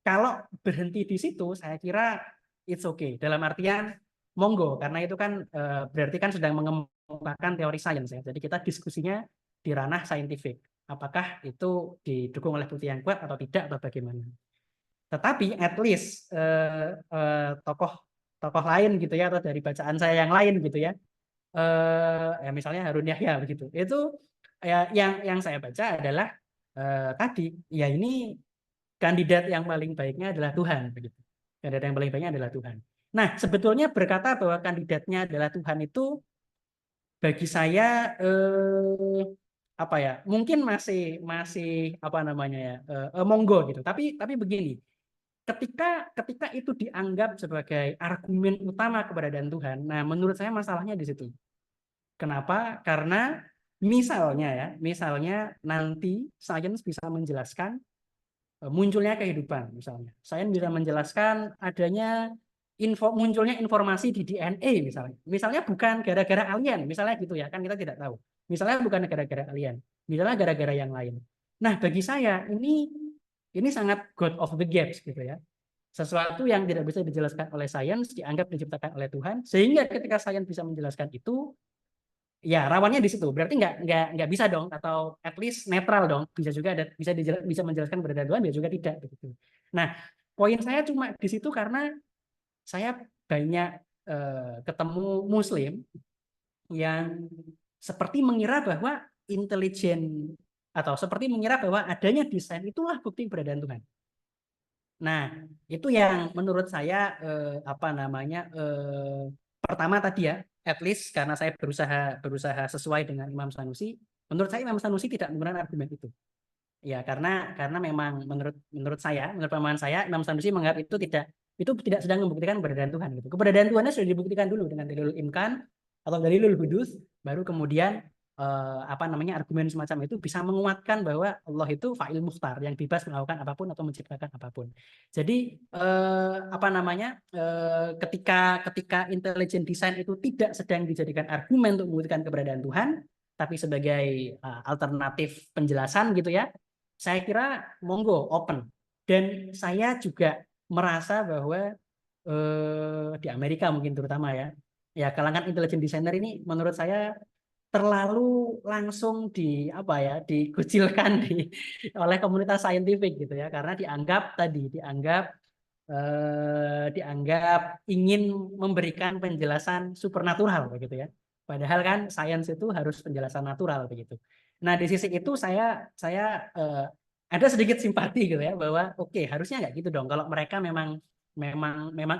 Kalau berhenti di situ, saya kira it's okay. Dalam artian monggo, karena itu kan berarti kan sedang mengemukakan teori sains ya. Jadi kita diskusinya di ranah saintifik. apakah itu didukung oleh bukti yang kuat atau tidak atau bagaimana. Tetapi at least tokoh lain gitu ya, atau dari bacaan saya yang lain gitu ya, ya misalnya Harun Yahya begitu, itu ya yang saya baca adalah tadi ya ini kandidat yang paling baiknya adalah Tuhan begitu. Kandidat yang paling baiknya adalah Tuhan. Nah, sebetulnya berkata bahwa kandidatnya adalah Tuhan itu bagi saya apa ya? Mungkin masih apa namanya ya? Monggo gitu. Tapi begini, ketika itu dianggap sebagai argumen utama keberadaan Tuhan, nah menurut saya masalahnya di situ. Kenapa? Karena misalnya nanti sains bisa menjelaskan munculnya kehidupan misalnya. Sains bisa menjelaskan adanya munculnya informasi di DNA misalnya. Misalnya bukan gara-gara alien, misalnya gitu ya, kan kita tidak tahu. Misalnya bukan gara-gara alien, misalnya gara-gara yang lain. Nah, bagi saya ini sangat God of the gaps gitu ya. Sesuatu yang tidak bisa dijelaskan oleh sains dianggap diciptakan oleh Tuhan, sehingga ketika sains bisa menjelaskan itu, ya rawannya di situ. Berarti nggak bisa dong, atau at least netral dong. Bisa juga ada bisa menjelaskan keberadaan Tuhan, bisa juga tidak begitu. Nah, poin saya cuma di situ karena saya banyak ketemu Muslim yang seperti mengira bahwa intelijen atau seperti mengira bahwa adanya desain itulah bukti keberadaan Tuhan. Nah, itu yang menurut saya apa namanya pertama tadi ya, at least karena saya berusaha sesuai dengan Imam Sanusi, menurut saya Imam Sanusi tidak menggunakan argumen itu. Ya, karena memang menurut saya, menurut pemahaman saya, Imam Sanusi menganggap itu tidak sedang membuktikan keberadaan Tuhan gitu. Keberadaan Tuhannya sudah dibuktikan dulu dengan dalilul imkan atau dalilul hudus, baru kemudian apa namanya argumen semacam itu bisa menguatkan bahwa Allah itu fa'il mukhtar yang bebas melakukan apapun atau menciptakan apapun. Jadi apa namanya ketika intelligent design itu tidak sedang dijadikan argumen untuk membuktikan keberadaan Tuhan, tapi sebagai alternatif penjelasan gitu ya, saya kira monggo open. Dan saya juga merasa bahwa di Amerika mungkin terutama ya kalangan intelligent designer ini menurut saya terlalu langsung dikucilkan oleh komunitas saintifik gitu ya, karena dianggap ingin memberikan penjelasan supernatural begitu ya. Padahal kan sains itu harus penjelasan natural begitu. Nah, di sisi itu saya ada sedikit simpati gitu ya, bahwa oke, harusnya nggak gitu dong. Kalau mereka memang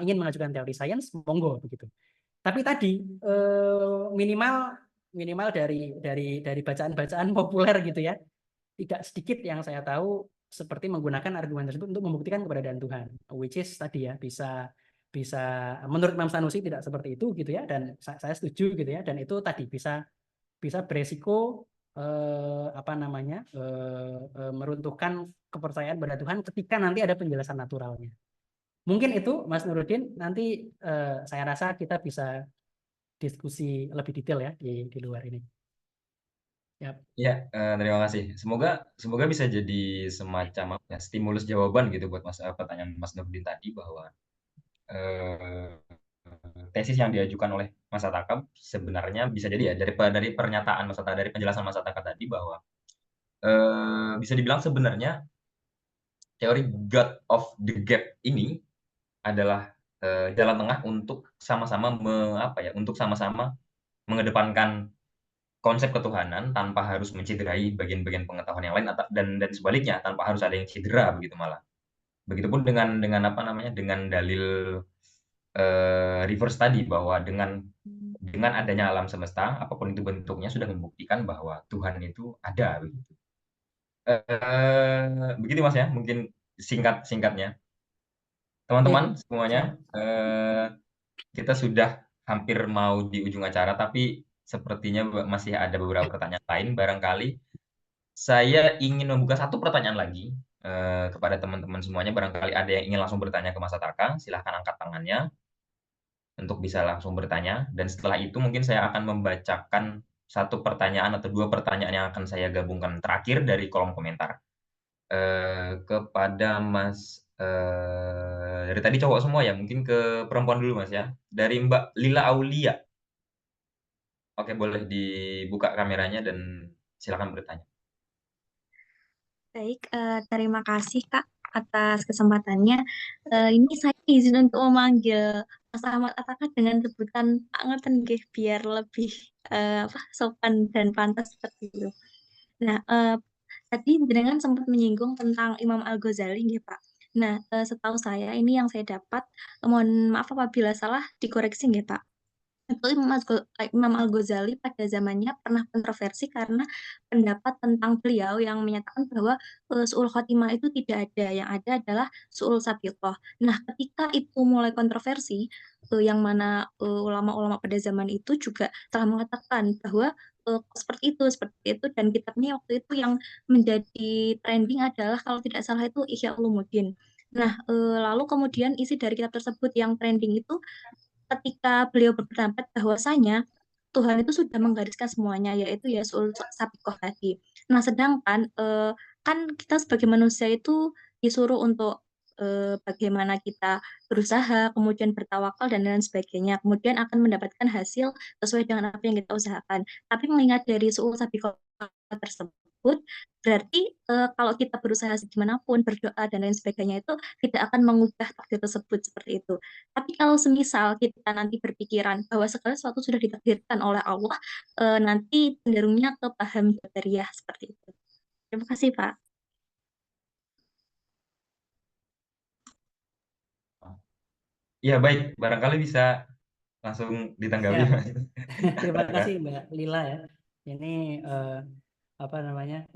ingin mengajukan teori sains, monggo begitu. Tapi tadi minimal dari bacaan-bacaan populer gitu ya, tidak sedikit yang saya tahu seperti menggunakan argumen tersebut untuk membuktikan keberadaan Tuhan, which is tadi ya bisa menurut Imam Sanusi tidak seperti itu gitu ya, dan saya setuju gitu ya, dan itu tadi bisa beresiko apa namanya meruntuhkan kepercayaan pada Tuhan ketika nanti ada penjelasan naturalnya. Mungkin itu Mas Nuruddin, nanti saya rasa kita bisa diskusi lebih detail ya di luar ini. Yap. Ya, terima kasih. Semoga bisa jadi semacam stimulus jawaban gitu buat pertanyaan Mas Nurdin tadi, bahwa tesis yang diajukan oleh Mas Atakab sebenarnya bisa jadi ya dari pernyataan Mas Atakab, dari penjelasan Mas Atakab tadi, bahwa bisa dibilang sebenarnya teori God of the Gap ini adalah jalan tengah untuk sama-sama mengedepankan konsep ketuhanan tanpa harus menciderai bagian-bagian pengetahuan yang lain, dan sebaliknya tanpa harus ada yang cedera begitu malah. Begitupun dengan dalil reverse tadi, bahwa dengan adanya alam semesta apapun itu bentuknya sudah membuktikan bahwa Tuhan itu ada begitu. Begitu Mas ya, mungkin singkatnya. Teman-teman semuanya, kita sudah hampir mau di ujung acara, tapi sepertinya masih ada beberapa pertanyaan lain. Barangkali saya ingin membuka satu pertanyaan lagi kepada teman-teman semuanya. Barangkali ada yang ingin langsung bertanya ke Mas Ataka, silahkan angkat tangannya untuk bisa langsung bertanya. Dan setelah itu mungkin saya akan membacakan satu pertanyaan atau dua pertanyaan yang akan saya gabungkan terakhir dari kolom komentar. Kepada Mas, dari tadi cowok semua ya, mungkin ke perempuan dulu Mas ya. Dari Mbak Lila Aulia. Oke, boleh dibuka kameranya dan silakan bertanya. Baik, terima kasih Kak atas kesempatannya. Ini saya izin untuk memanggil Mas Ahmad Ataka dengan sebutan Pak Ngeten nggih, biar lebih sopan dan pantas seperti itu. Nah, tadi jenengan sempat menyinggung tentang Imam Al-Ghazali nggih Pak. Nah, setahu saya ini yang saya dapat, mohon maaf apabila salah dikoreksi nggih Pak. Itu Imam Al-Ghazali pada zamannya pernah kontroversi karena pendapat tentang beliau yang menyatakan bahwa su'ul khotimah itu tidak ada, yang ada adalah su'ul sabiqah. Nah, ketika itu mulai kontroversi, yang mana ulama-ulama pada zaman itu juga telah mengatakan bahwa seperti itu, dan kitabnya waktu itu yang menjadi trending adalah kalau tidak salah itu Ihya Ulumuddin. Nah, lalu kemudian isi dari kitab tersebut yang trending itu ketika beliau berpendapat bahwasanya Tuhan itu sudah menggariskan semuanya, yaitu ya su'ul sabiqah tadi. Nah, sedangkan kan kita sebagai manusia itu disuruh untuk bagaimana kita berusaha, kemudian bertawakal dan lain sebagainya, kemudian akan mendapatkan hasil sesuai dengan apa yang kita usahakan. Tapi mengingat dari su'ul sabiqah tersebut, berarti kalau kita berusaha segimanapun, berdoa dan lain sebagainya itu tidak akan mengubah takdir tersebut seperti itu. Tapi kalau semisal kita nanti berpikiran bahwa segala sesuatu sudah ditakdirkan oleh Allah, nanti cenderungnya ke paham Jabariyah seperti itu. Terima kasih, Pak. Ya baik, barangkali bisa langsung ditanggapi Siap. Mas. Terima kasih Mbak Lila ya. Ini apa namanya?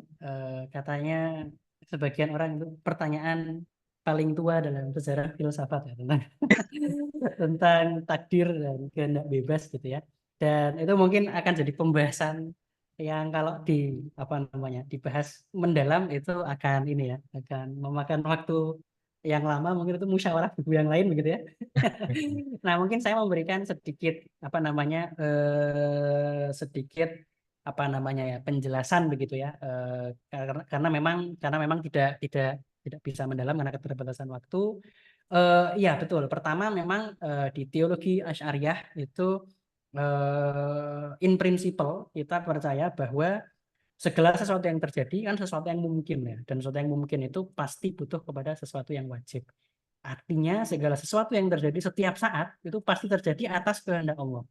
Katanya sebagian orang itu pertanyaan paling tua dalam sejarah filsafat ya, tentang takdir dan kehendak bebas gitu ya. Dan itu mungkin akan jadi pembahasan yang kalau apa namanya dibahas mendalam itu akan ini ya, akan memakan waktu yang lama, mungkin itu musyawarah buku yang lain begitu ya. Nah, mungkin saya memberikan sedikit apa namanya sedikit apa namanya ya penjelasan begitu ya, karena memang tidak bisa mendalam karena keterbatasan waktu. Iya betul. Pertama memang di teologi Asy'ariyah itu in principle kita percaya bahwa segala sesuatu yang terjadi kan sesuatu yang mungkin ya, dan sesuatu yang mungkin itu pasti butuh kepada sesuatu yang wajib. Artinya segala sesuatu yang terjadi setiap saat itu pasti terjadi atas kehendak Allah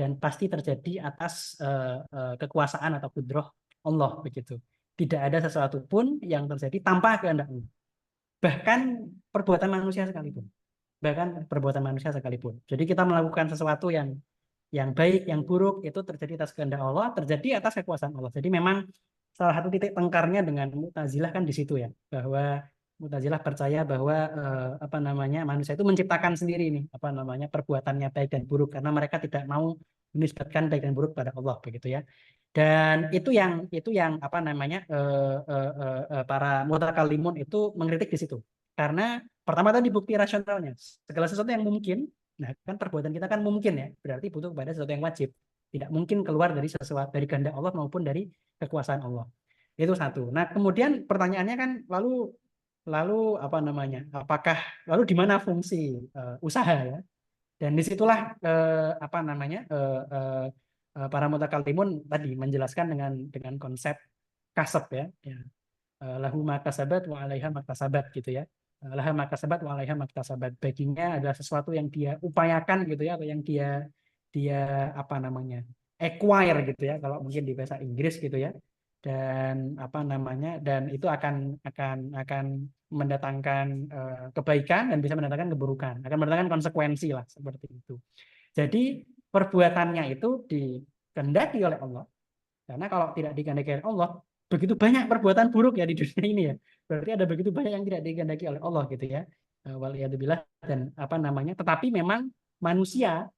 dan pasti terjadi atas kekuasaan atau kudrah Allah begitu. Tidak ada sesuatu pun yang terjadi tanpa kehendak Allah. Bahkan perbuatan manusia sekalipun. Jadi kita melakukan sesuatu yang baik, yang buruk itu terjadi atas kehendak Allah, terjadi atas kekuasaan Allah. Jadi memang salah satu titik tengkarnya dengan Mu'tazilah kan di situ ya, bahwa Mu'tazilah percaya bahwa apa namanya manusia itu menciptakan sendiri nih apa namanya perbuatannya baik dan buruk karena mereka tidak mau menisbatkan baik dan buruk pada Allah begitu ya. Dan itu yang apa namanya para mutakallimun itu mengkritik di situ. Karena pertama tadi bukti rasionalnya, segala sesuatu yang mungkin. Nah, kan perbuatan kita kan mungkin ya, berarti butuh kepada sesuatu yang wajib. Tidak mungkin keluar dari sesuatu dari kehendak Allah maupun dari kekuasaan Allah. Itu satu. Nah, kemudian pertanyaannya kan lalu apa namanya? Apakah lalu di mana fungsi usaha ya? Dan disitulah apa namanya? Para mutakallimun tadi menjelaskan dengan konsep kasab ya. Lahu ma kasabat wa 'alaiha ma kasabat gitu ya. Laha ma kasabat wa 'alaiha ma kasabat. Baginya adalah sesuatu yang dia upayakan gitu ya, atau yang dia apa namanya? Acquire gitu ya, kalau mungkin di bahasa Inggris gitu ya. Dan apa namanya? Dan itu akan mendatangkan kebaikan dan bisa mendatangkan keburukan, akan mendatangkan konsekuensi lah seperti itu. Jadi perbuatannya itu dikehendaki oleh Allah. Karena kalau tidak dikehendaki oleh Allah, begitu banyak perbuatan buruk ya di dunia ini ya. Berarti ada begitu banyak yang tidak dikehendaki oleh Allah gitu ya. Waliyadzubillah. Dan apa namanya? Tetapi memang manusia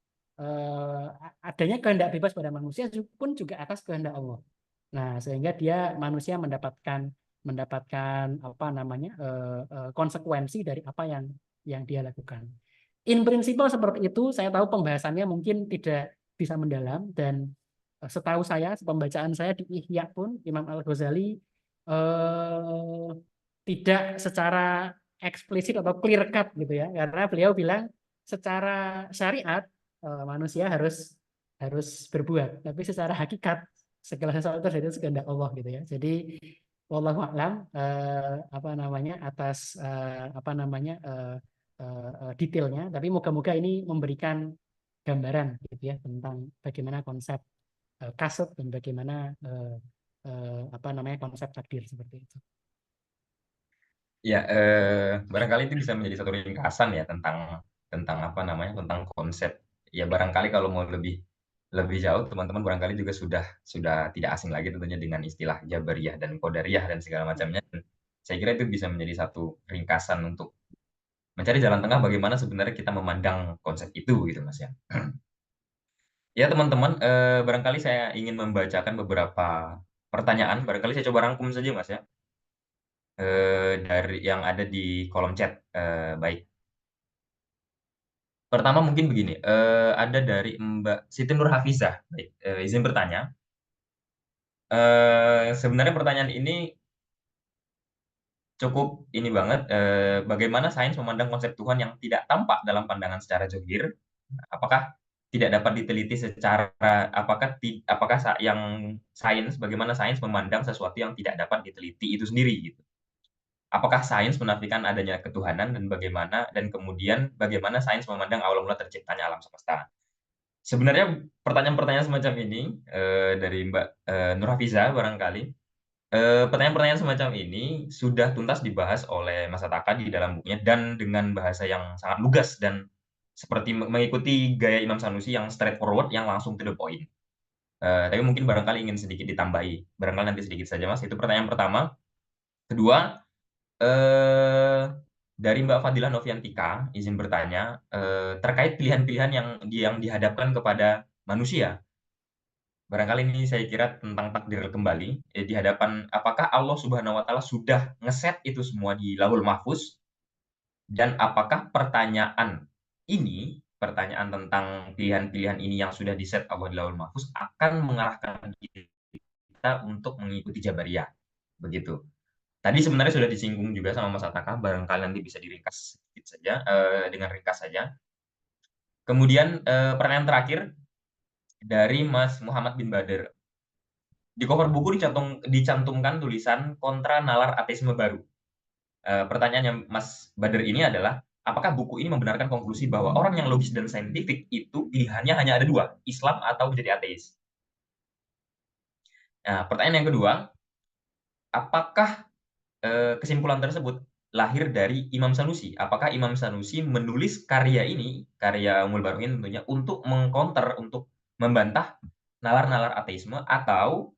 adanya kehendak bebas pada manusia pun juga atas kehendak Allah. Nah, sehingga manusia mendapatkan apa namanya? Konsekuensi dari apa yang dia lakukan. In principle seperti itu, saya tahu pembahasannya mungkin tidak bisa mendalam dan setahu saya, pembacaan saya di Ihya pun Imam Al-Ghazali tidak secara eksplisit atau clear cut gitu ya, karena beliau bilang secara syariat manusia harus berbuat, tapi secara hakikat segala sesuatu terjadi kehendak Allah gitu ya. Jadi wallahu a'lam apa namanya atas detailnya, tapi moga-moga ini memberikan gambaran gitu ya tentang bagaimana konsep kasut dan bagaimana konsep takdir seperti itu. Ya, barangkali itu bisa menjadi satu ringkasan ya tentang apa namanya tentang konsep. Ya barangkali kalau mau lebih jauh teman-teman barangkali juga sudah tidak asing lagi tentunya dengan istilah Jabariyah dan Qadariyah dan segala macamnya. Dan saya kira itu bisa menjadi satu ringkasan untuk mencari jalan tengah bagaimana sebenarnya kita memandang konsep itu gitu Mas ya. Ya teman-teman, barangkali saya ingin membacakan beberapa pertanyaan. Barangkali saya coba rangkum saja Mas ya. Dari yang ada di kolom chat. Baik. Pertama mungkin begini, ada dari Mbak Siti Nurhafizah. Baik, izin bertanya. Sebenarnya pertanyaan ini cukup ini banget, bagaimana sains memandang konsep Tuhan yang tidak tampak dalam pandangan secara zahir? Apakah tidak dapat diteliti secara apakah bagaimana sains memandang sesuatu yang tidak dapat diteliti itu sendiri gitu? Apakah sains menafikan adanya ketuhanan dan kemudian bagaimana sains memandang awal mula terciptanya alam semesta? Sebenarnya pertanyaan-pertanyaan semacam ini dari Mbak Nurhafiza barangkali pertanyaan-pertanyaan semacam ini sudah tuntas dibahas oleh Mas Ataka di dalam bukunya dan dengan bahasa yang sangat lugas dan seperti mengikuti gaya Imam Sanusi yang straightforward yang langsung to the point. Tapi mungkin barangkali ingin sedikit ditambahi, barangkali nanti sedikit saja Mas. Itu pertanyaan pertama. Kedua, dari Mbak Fadilah Noviantika, izin bertanya, terkait pilihan-pilihan yang dihadapkan kepada manusia. Barangkali ini saya kira tentang takdir kembali, di hadapan apakah Allah Subhanahu wa Ta'ala sudah ngeset itu semua di Lauhul Mahfuz, dan apakah pertanyaan tentang pilihan-pilihan ini yang sudah diset Allah di Lauhul Mahfuz akan mengarahkan kita untuk mengikuti Jabariyah, begitu. Tadi sebenarnya sudah disinggung juga sama Mas Ataka, barangkali nanti bisa diringkas sedikit saja, dengan ringkas saja. Kemudian pertanyaan terakhir dari Mas Muhammad bin Badr. Di cover buku dicantumkan tulisan kontra nalar ateisme baru. Pertanyaannya Mas Badr ini adalah, apakah buku ini membenarkan konklusi bahwa orang yang logis dan saintifik itu pilihannya hanya ada dua, Islam atau menjadi ateis? Nah, pertanyaan yang kedua, apakah kesimpulan tersebut lahir dari Imam Sanusi? Apakah Imam Sanusi menulis karya Ummul Barohin tentunya, untuk mengcounter, untuk membantah nalar-nalar ateisme, atau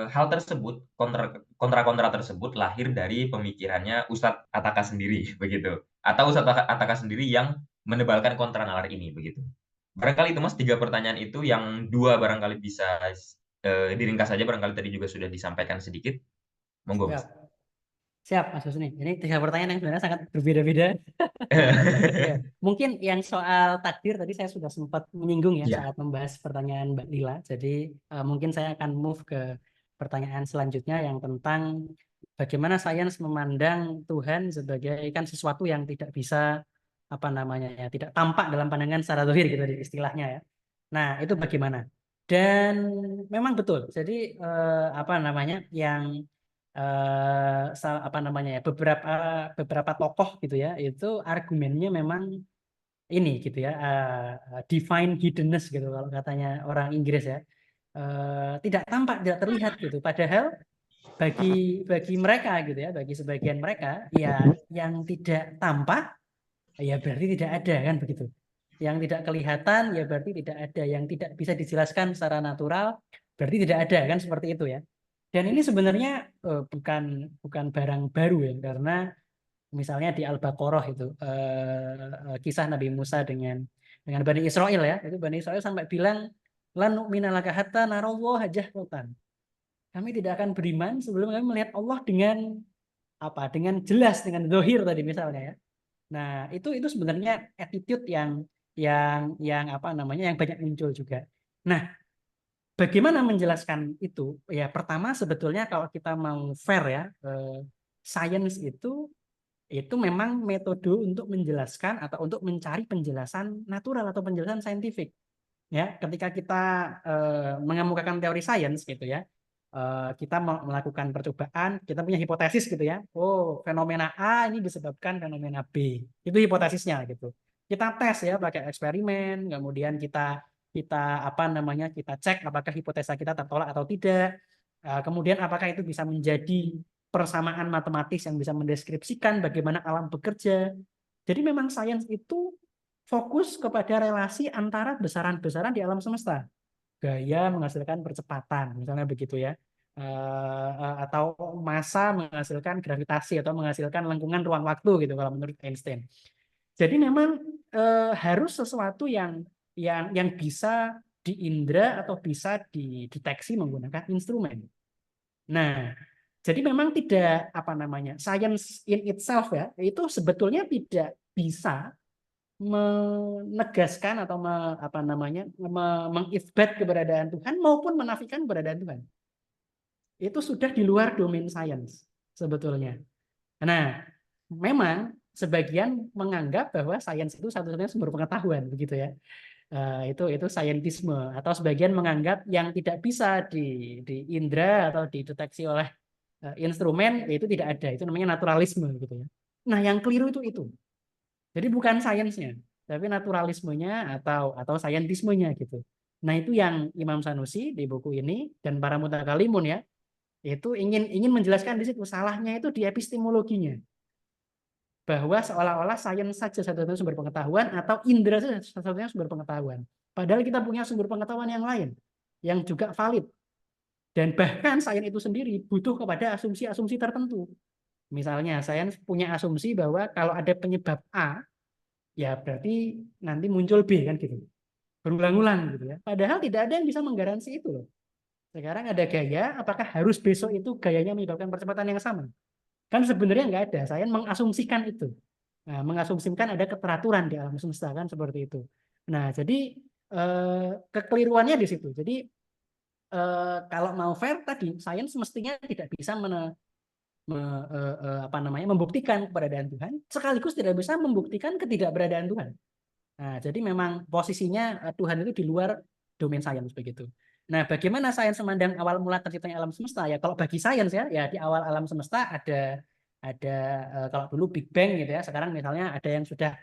hal tersebut, kontra tersebut lahir dari pemikirannya Ustadz Ataka sendiri, begitu? Atau Ustadz Ataka sendiri yang menebalkan kontra nalar ini, begitu? Barangkali itu Mas, 3 pertanyaan itu, yang 2 barangkali bisa diringkas saja, barangkali tadi juga sudah disampaikan sedikit. Monggo Mas. Siap, Mas Husni. Ini 3 pertanyaan yang sebenarnya sangat berbeda-beda. Ya, mungkin yang soal takdir tadi saya sudah sempat menyinggung ya saat membahas pertanyaan Mbak Lila. Jadi mungkin saya akan move ke pertanyaan selanjutnya yang tentang bagaimana sains memandang Tuhan sebagai kan sesuatu yang tidak bisa tidak tampak dalam pandangan secara zahir gitu istilahnya ya. Nah, itu bagaimana? Dan memang betul. Jadi yang beberapa tokoh gitu ya, itu argumennya memang ini gitu ya, divine hiddenness gitu kalau katanya orang Inggris ya, tidak tampak, tidak terlihat gitu. Padahal bagi mereka gitu ya, bagi sebagian mereka ya, yang tidak tampak ya berarti tidak ada, kan begitu. Yang tidak kelihatan ya berarti tidak ada, yang tidak bisa dijelaskan secara natural berarti tidak ada, kan seperti itu ya. Dan ini sebenarnya bukan barang baru ya, karena misalnya di Al-Baqarah itu kisah Nabi Musa dengan Bani Israel ya, itu Bani Israel sampai bilang lan nu'mina laka hatta narallaha jahratan. Kami tidak akan beriman sebelum kami melihat Allah dengan jelas, dengan zahir tadi misalnya ya. Nah, itu sebenarnya attitude yang banyak muncul juga. Nah, bagaimana menjelaskan itu? Ya, pertama sebetulnya kalau kita mau fair ya, sains itu memang metode untuk menjelaskan atau untuk mencari penjelasan natural atau penjelasan saintifik. Ya, ketika kita mengemukakan teori sains gitu ya, kita melakukan percobaan, kita punya hipotesis gitu ya. Oh, fenomena A ini disebabkan fenomena B. Itu hipotesisnya gitu. Kita tes ya pakai eksperimen, kemudian kita kita cek apakah hipotesa kita tertolak atau tidak. Kemudian apakah itu bisa menjadi persamaan matematis yang bisa mendeskripsikan bagaimana alam bekerja. Jadi memang sains itu fokus kepada relasi antara besaran-besaran di alam semesta. Gaya menghasilkan percepatan, misalnya begitu ya. Atau massa menghasilkan gravitasi atau menghasilkan lengkungan ruang waktu gitu kalau menurut Einstein. Jadi memang harus sesuatu yang bisa diindra atau bisa dideteksi menggunakan instrumen. Nah, jadi memang tidak science in itself ya, itu sebetulnya tidak bisa menegaskan atau mengisbat keberadaan Tuhan maupun menafikan keberadaan Tuhan. Itu sudah di luar domain sains sebetulnya. Nah, memang sebagian menganggap bahwa sains itu satu-satunya sumber pengetahuan begitu ya. Itu saintisme, atau sebagian menganggap yang tidak bisa diindra atau dideteksi oleh instrumen itu tidak ada, itu namanya naturalisme gitu ya. Nah, yang keliru itu. Jadi bukan sainsnya, tapi naturalismenya atau saintismenya gitu. Nah, itu yang Imam Sanusi di buku ini dan para mutakalimun ya, itu ingin menjelaskan di situ salahnya itu di epistemologinya. Bahwa seolah-olah sains saja satu-satunya sumber pengetahuan atau indera saja satu-satunya sumber pengetahuan. Padahal kita punya sumber pengetahuan yang lain yang juga valid. Dan bahkan sains itu sendiri butuh kepada asumsi-asumsi tertentu. Misalnya sains punya asumsi bahwa kalau ada penyebab A, ya berarti nanti muncul B kan gitu. Berulang-ulang gitu ya. Padahal tidak ada yang bisa menggaransi itu loh. Sekarang ada gaya, apakah harus besok itu gayanya menyebabkan percepatan yang sama? Kan sebenarnya nggak ada. Saya mengasumsikan itu. Nah, mengasumsikan ada keteraturan di alam semesta kan seperti itu. Nah, jadi kekeliruannya di situ. Jadi kalau mau fair tadi, sains mestinya tidak bisa membuktikan keberadaan Tuhan, sekaligus tidak bisa membuktikan ketidakberadaan Tuhan. Nah, jadi memang posisinya Tuhan itu di luar domain sains begitu. Nah, bagaimana sains memandang awal mula terciptanya alam semesta? Ya, kalau bagi sains ya di awal alam semesta ada kalau dulu Big Bang gitu ya. Sekarang misalnya ada yang sudah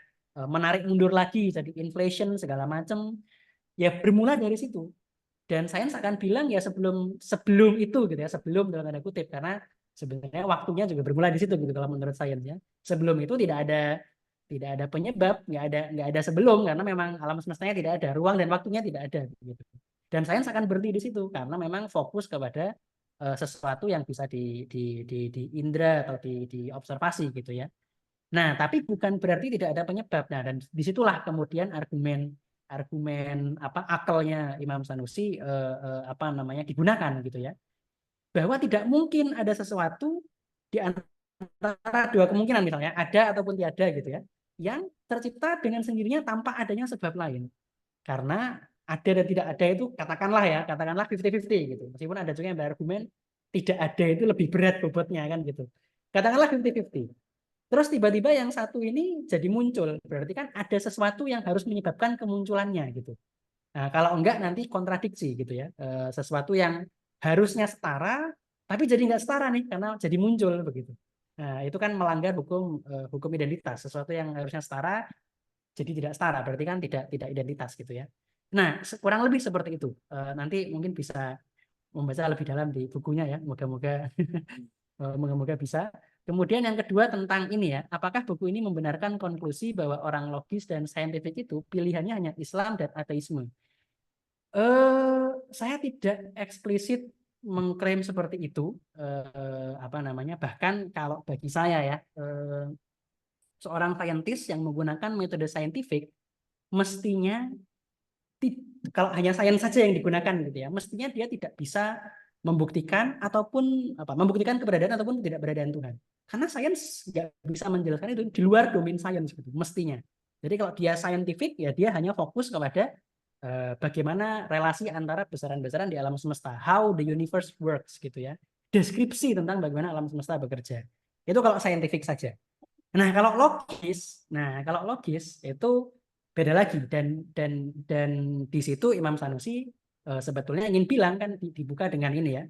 menarik mundur lagi jadi inflation segala macam. Ya bermula dari situ. Dan sains akan bilang ya sebelum itu gitu ya, sebelum dalam tanda kutip, karena sebenarnya waktunya juga bermula di situ gitu kalau menurut sains ya. Sebelum itu tidak ada penyebab, nggak ada sebelum, karena memang alam semestanya tidak ada, ruang dan waktunya tidak ada gitu. Dan sains akan berhenti di situ karena memang fokus kepada sesuatu yang bisa diindra atau diobservasi gitu ya. Nah, tapi bukan berarti tidak ada penyebab. Nah, dan disitulah kemudian argumen akalnya Imam Sanusi digunakan gitu ya. Bahwa tidak mungkin ada sesuatu di antara dua kemungkinan misalnya ada ataupun tiada gitu ya, yang tercipta dengan sendirinya tanpa adanya sebab lain. Karena ada dan tidak ada itu katakanlah 50-50 gitu. Meskipun ada juga yang berargumen tidak ada itu lebih berat bobotnya kan gitu. Katakanlah 50-50. Terus tiba-tiba yang satu ini jadi muncul. Berarti kan ada sesuatu yang harus menyebabkan kemunculannya gitu. Nah, kalau enggak nanti kontradiksi gitu ya. Sesuatu yang harusnya setara tapi jadi enggak setara nih karena jadi muncul begitu. Nah, itu kan melanggar hukum identitas. Sesuatu yang harusnya setara jadi tidak setara, berarti kan tidak identitas gitu ya. Nah, kurang lebih seperti itu. Nanti mungkin bisa membaca lebih dalam di bukunya ya, moga-moga bisa. Kemudian yang kedua tentang ini ya, apakah buku ini membenarkan konklusi bahwa orang logis dan saintifik itu pilihannya hanya Islam dan ateisme? Saya tidak eksplisit mengklaim seperti itu. Bahkan kalau bagi saya ya, seorang saintis yang menggunakan metode saintifik mestinya kalau hanya sains saja yang digunakan gitu ya, mestinya dia tidak bisa membuktikan keberadaan ataupun tidak keberadaan Tuhan. Karena sains nggak bisa menjelaskan itu di luar domain sains gitu, mestinya. Jadi kalau dia saintifik ya dia hanya fokus kepada bagaimana relasi antara besaran-besaran di alam semesta, how the universe works gitu ya. Deskripsi tentang bagaimana alam semesta bekerja. Itu kalau saintifik saja. Nah, kalau logis itu beda lagi dan di situ Imam Sanusi sebetulnya ingin bilang kan dibuka dengan ini ya,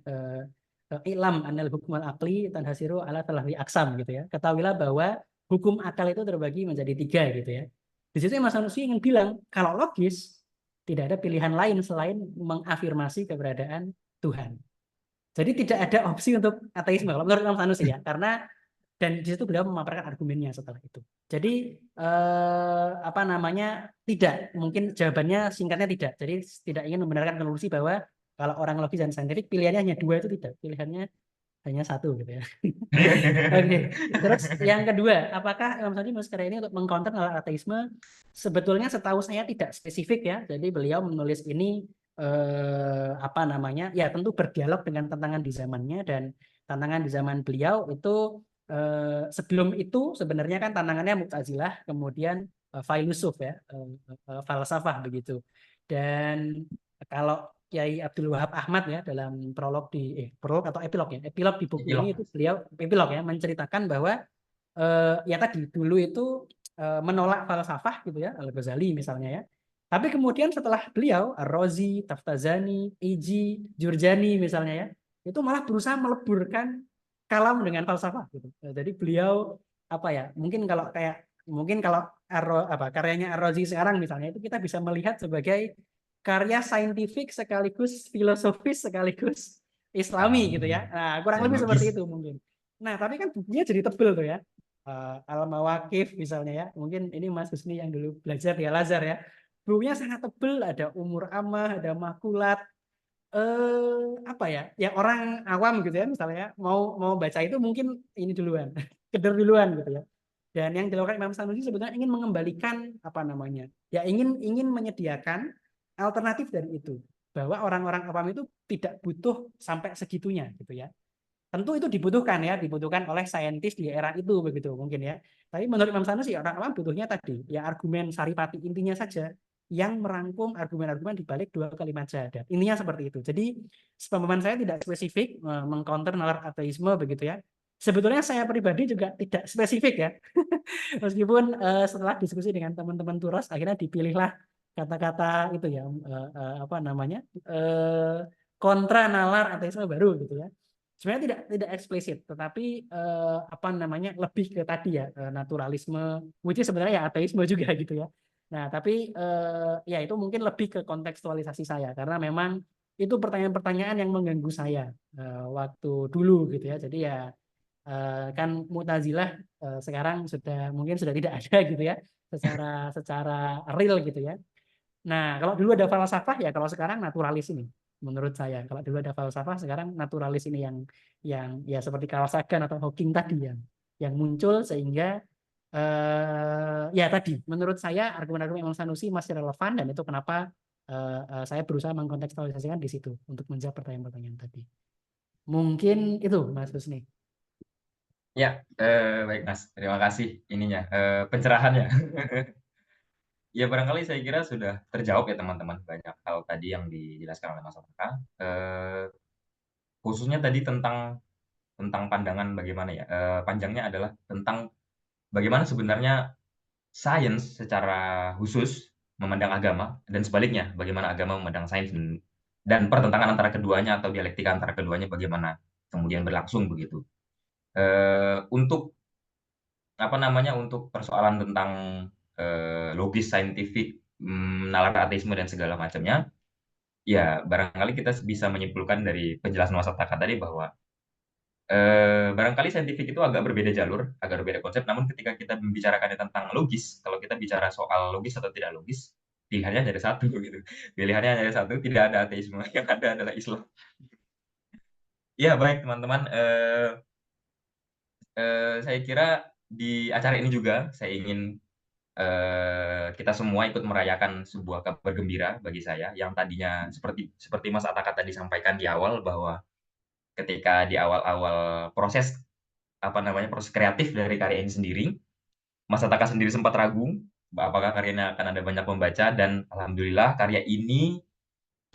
ilam anal hukmal akli tanhasiru ala talahwi aksam gitu ya. Ketahuilah bahwa hukum akal itu terbagi menjadi 3 gitu ya. Di situ Mas Sanusi ingin bilang kalau logis tidak ada pilihan lain selain mengafirmasi keberadaan Tuhan. Jadi tidak ada opsi untuk ateisme kalau menurut Mas Sanusi ya, karena dan di situ beliau memaparkan argumennya setelah itu. Jadi apa namanya, tidak, mungkin jawabannya singkatnya tidak. Jadi tidak ingin membenarkan konklusi bahwa kalau orang logis dan saintifik pilihannya hanya 2 itu tidak, pilihannya hanya 1 gitu ya. Oke. Terus yang kedua, apakah Imam Syafi'i sekarang ini untuk mengcounter ateisme? Sebetulnya setahu saya tidak spesifik ya. Jadi beliau menulis ini apa namanya? Ya tentu berdialog dengan tantangan di zamannya, dan tantangan di zaman beliau itu sebelum itu sebenarnya kan tantangannya Mu'tazilah, kemudian filosof ya, falsafah begitu. Dan kalau Kiai Abdul Wahab Ahmad ya dalam prolog prolog atau epilog di buku ini itu beliau epilog ya menceritakan bahwa ya tadi dulu itu menolak falsafah gitu ya, Al-Ghazali misalnya ya. Tapi kemudian setelah beliau Ar-Razi, Taftazani, Iji, Jurjani misalnya ya, itu malah berusaha meleburkan kalam dengan falsafah gitu. Jadi beliau apa ya? Mungkin kalau karyanya Ar-Razi sekarang misalnya itu kita bisa melihat sebagai karya saintifik sekaligus filosofis sekaligus Islami gitu ya. Nah, kurang lebih seperti itu mungkin. Nah, tapi kan bukunya jadi tebel tuh ya. Al-Mawaqif misalnya ya. Mungkin ini Mas Husni yang dulu belajar di Al-Azhar ya. Bukunya sangat tebel, ada Umur Ammah, ada Makulat. Apa ya? Ya orang awam gitu ya misalnya mau baca itu mungkin ini duluan, keder duluan gitu ya. Dan yang dilakukan Imam Sanusi sebetulnya ingin mengembalikan apa namanya? Ya ingin menyediakan alternatif dari itu, bahwa orang-orang awam itu tidak butuh sampai segitunya gitu ya. Tentu itu dibutuhkan oleh saintis di era itu begitu mungkin ya. Tapi menurut Imam Sanusi orang awam butuhnya tadi ya argumen saripati intinya saja yang merangkum argumen-argumen di balik 2 kalimat syahadat. Intinya seperti itu. Jadi pemahaman saya tidak spesifik mengcounter nalar ateisme begitu ya. Sebetulnya saya pribadi juga tidak spesifik ya. Meskipun setelah diskusi dengan teman-teman Turas akhirnya dipilihlah kata-kata itu ya apa namanya kontra nalar ateisme baru gitu ya. Sebenarnya tidak eksplisit, tetapi apa namanya lebih ke tadi ya naturalisme, which is sebenarnya ya ateisme juga gitu ya. Nah tapi ya itu mungkin lebih ke kontekstualisasi saya karena memang itu pertanyaan-pertanyaan yang mengganggu saya waktu dulu gitu ya. Jadi ya kan Mu'tazilah sekarang mungkin sudah tidak ada gitu ya secara real gitu ya. Nah, kalau dulu ada falsafah ya, kalau sekarang naturalis ini menurut saya. Kalau dulu ada falsafah, sekarang naturalis ini yang ya seperti Carl Sagan atau Hawking tadi yang muncul sehingga ya tadi menurut saya argumen-argumen Imam Sanusi masih relevan, dan itu kenapa saya berusaha mengkontekstualisasikan di situ untuk menjawab pertanyaan-pertanyaan tadi. Mungkin itu Mas Husni. Ya, baik Mas. Terima kasih ininya pencerahannya. Ya barangkali saya kira sudah terjawab ya teman-teman, banyak hal tadi yang dijelaskan oleh Mas Afka. Khususnya tadi tentang pandangan bagaimana ya, panjangnya adalah tentang bagaimana sebenarnya sains secara khusus memandang agama, dan sebaliknya bagaimana agama memandang sains, dan pertentangan antara keduanya atau dialektika antara keduanya bagaimana kemudian berlangsung begitu. Untuk apa namanya, untuk persoalan tentang logis saintifik, nalar ateisme dan segala macamnya, ya barangkali kita bisa menyimpulkan dari penjelasan Mas Attaka tadi bahwa barangkali saintifik itu agak berbeda jalur, agak berbeda konsep, namun ketika kita membicarakannya tentang logis, kalau kita bicara soal logis atau tidak logis, pilihannya ada satu gitu. Pilihannya ada satu, tidak ada ateisme, yang ada adalah Islam. Ya baik teman-teman, saya kira di acara ini juga saya ingin kita semua ikut merayakan sebuah kabar gembira bagi saya, yang tadinya seperti Mas Attaka tadi sampaikan di awal, bahwa ketika di awal-awal proses proses kreatif dari karya ini sendiri, Mas Attaka sendiri sempat ragu apakah karyanya akan ada banyak pembaca, dan alhamdulillah karya ini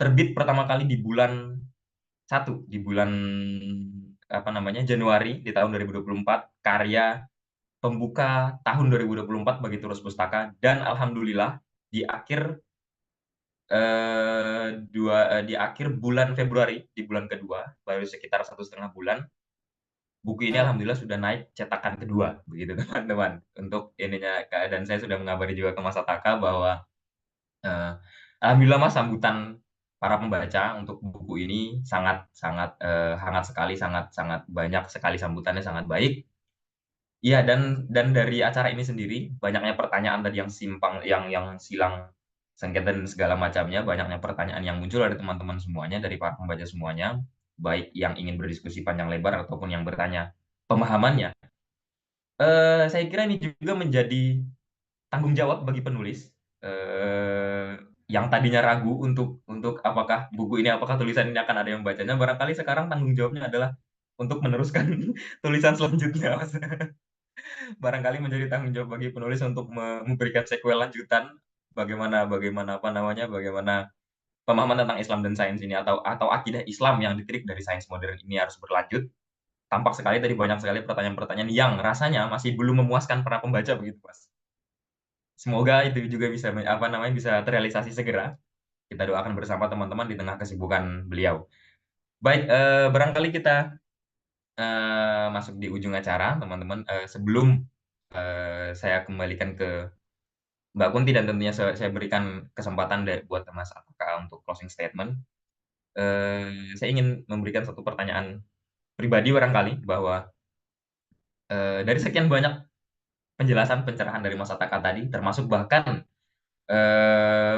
terbit pertama kali di bulan Januari di tahun 2024, karya pembuka tahun 2024 bagi Turus Pustaka, dan alhamdulillah di akhir di akhir bulan Februari, di bulan kedua, baru sekitar 1,5 bulan, buku ini alhamdulillah sudah naik cetakan kedua, begitu teman-teman. Untuk ininya, dan saya sudah mengabari juga ke Mas Ataka bahwa alhamdulillah Mas, sambutan para pembaca untuk buku ini sangat hangat sekali, sangat banyak sekali sambutannya, sangat baik. Iya, dan dari acara ini sendiri banyaknya pertanyaan tadi yang simpang, yang silang sengketa dan segala macamnya, banyaknya pertanyaan yang muncul dari teman-teman semuanya, dari para pembaca semuanya, baik yang ingin berdiskusi panjang lebar ataupun yang bertanya pemahamannya. Saya kira ini juga menjadi tanggung jawab bagi penulis yang tadinya ragu untuk apakah buku ini, apakah tulisan ini akan ada yang bacanya. Barangkali sekarang tanggung jawabnya adalah untuk meneruskan tulisan selanjutnya, Mas. Barangkali menjadi tanggung jawab bagi penulis untuk memberikan sequel lanjutan, bagaimana pemahaman tentang Islam dan sains ini, atau akidah Islam yang ditilik dari sains modern ini harus berlanjut. Tampak sekali tadi banyak sekali pertanyaan-pertanyaan yang rasanya masih belum memuaskan para pembaca, begitu Mas. Semoga itu juga bisa bisa terrealisasi segera. Kita doakan bersama teman-teman di tengah kesibukan beliau. Baik, barangkali kita masuk di ujung acara, teman-teman. Sebelum saya kembalikan ke Mbak Kunti dan tentunya saya berikan kesempatan buat Mas Ataka untuk closing statement. Saya ingin memberikan satu pertanyaan pribadi barangkali, bahwa dari sekian banyak penjelasan pencerahan dari Mas Ataka tadi, termasuk bahkan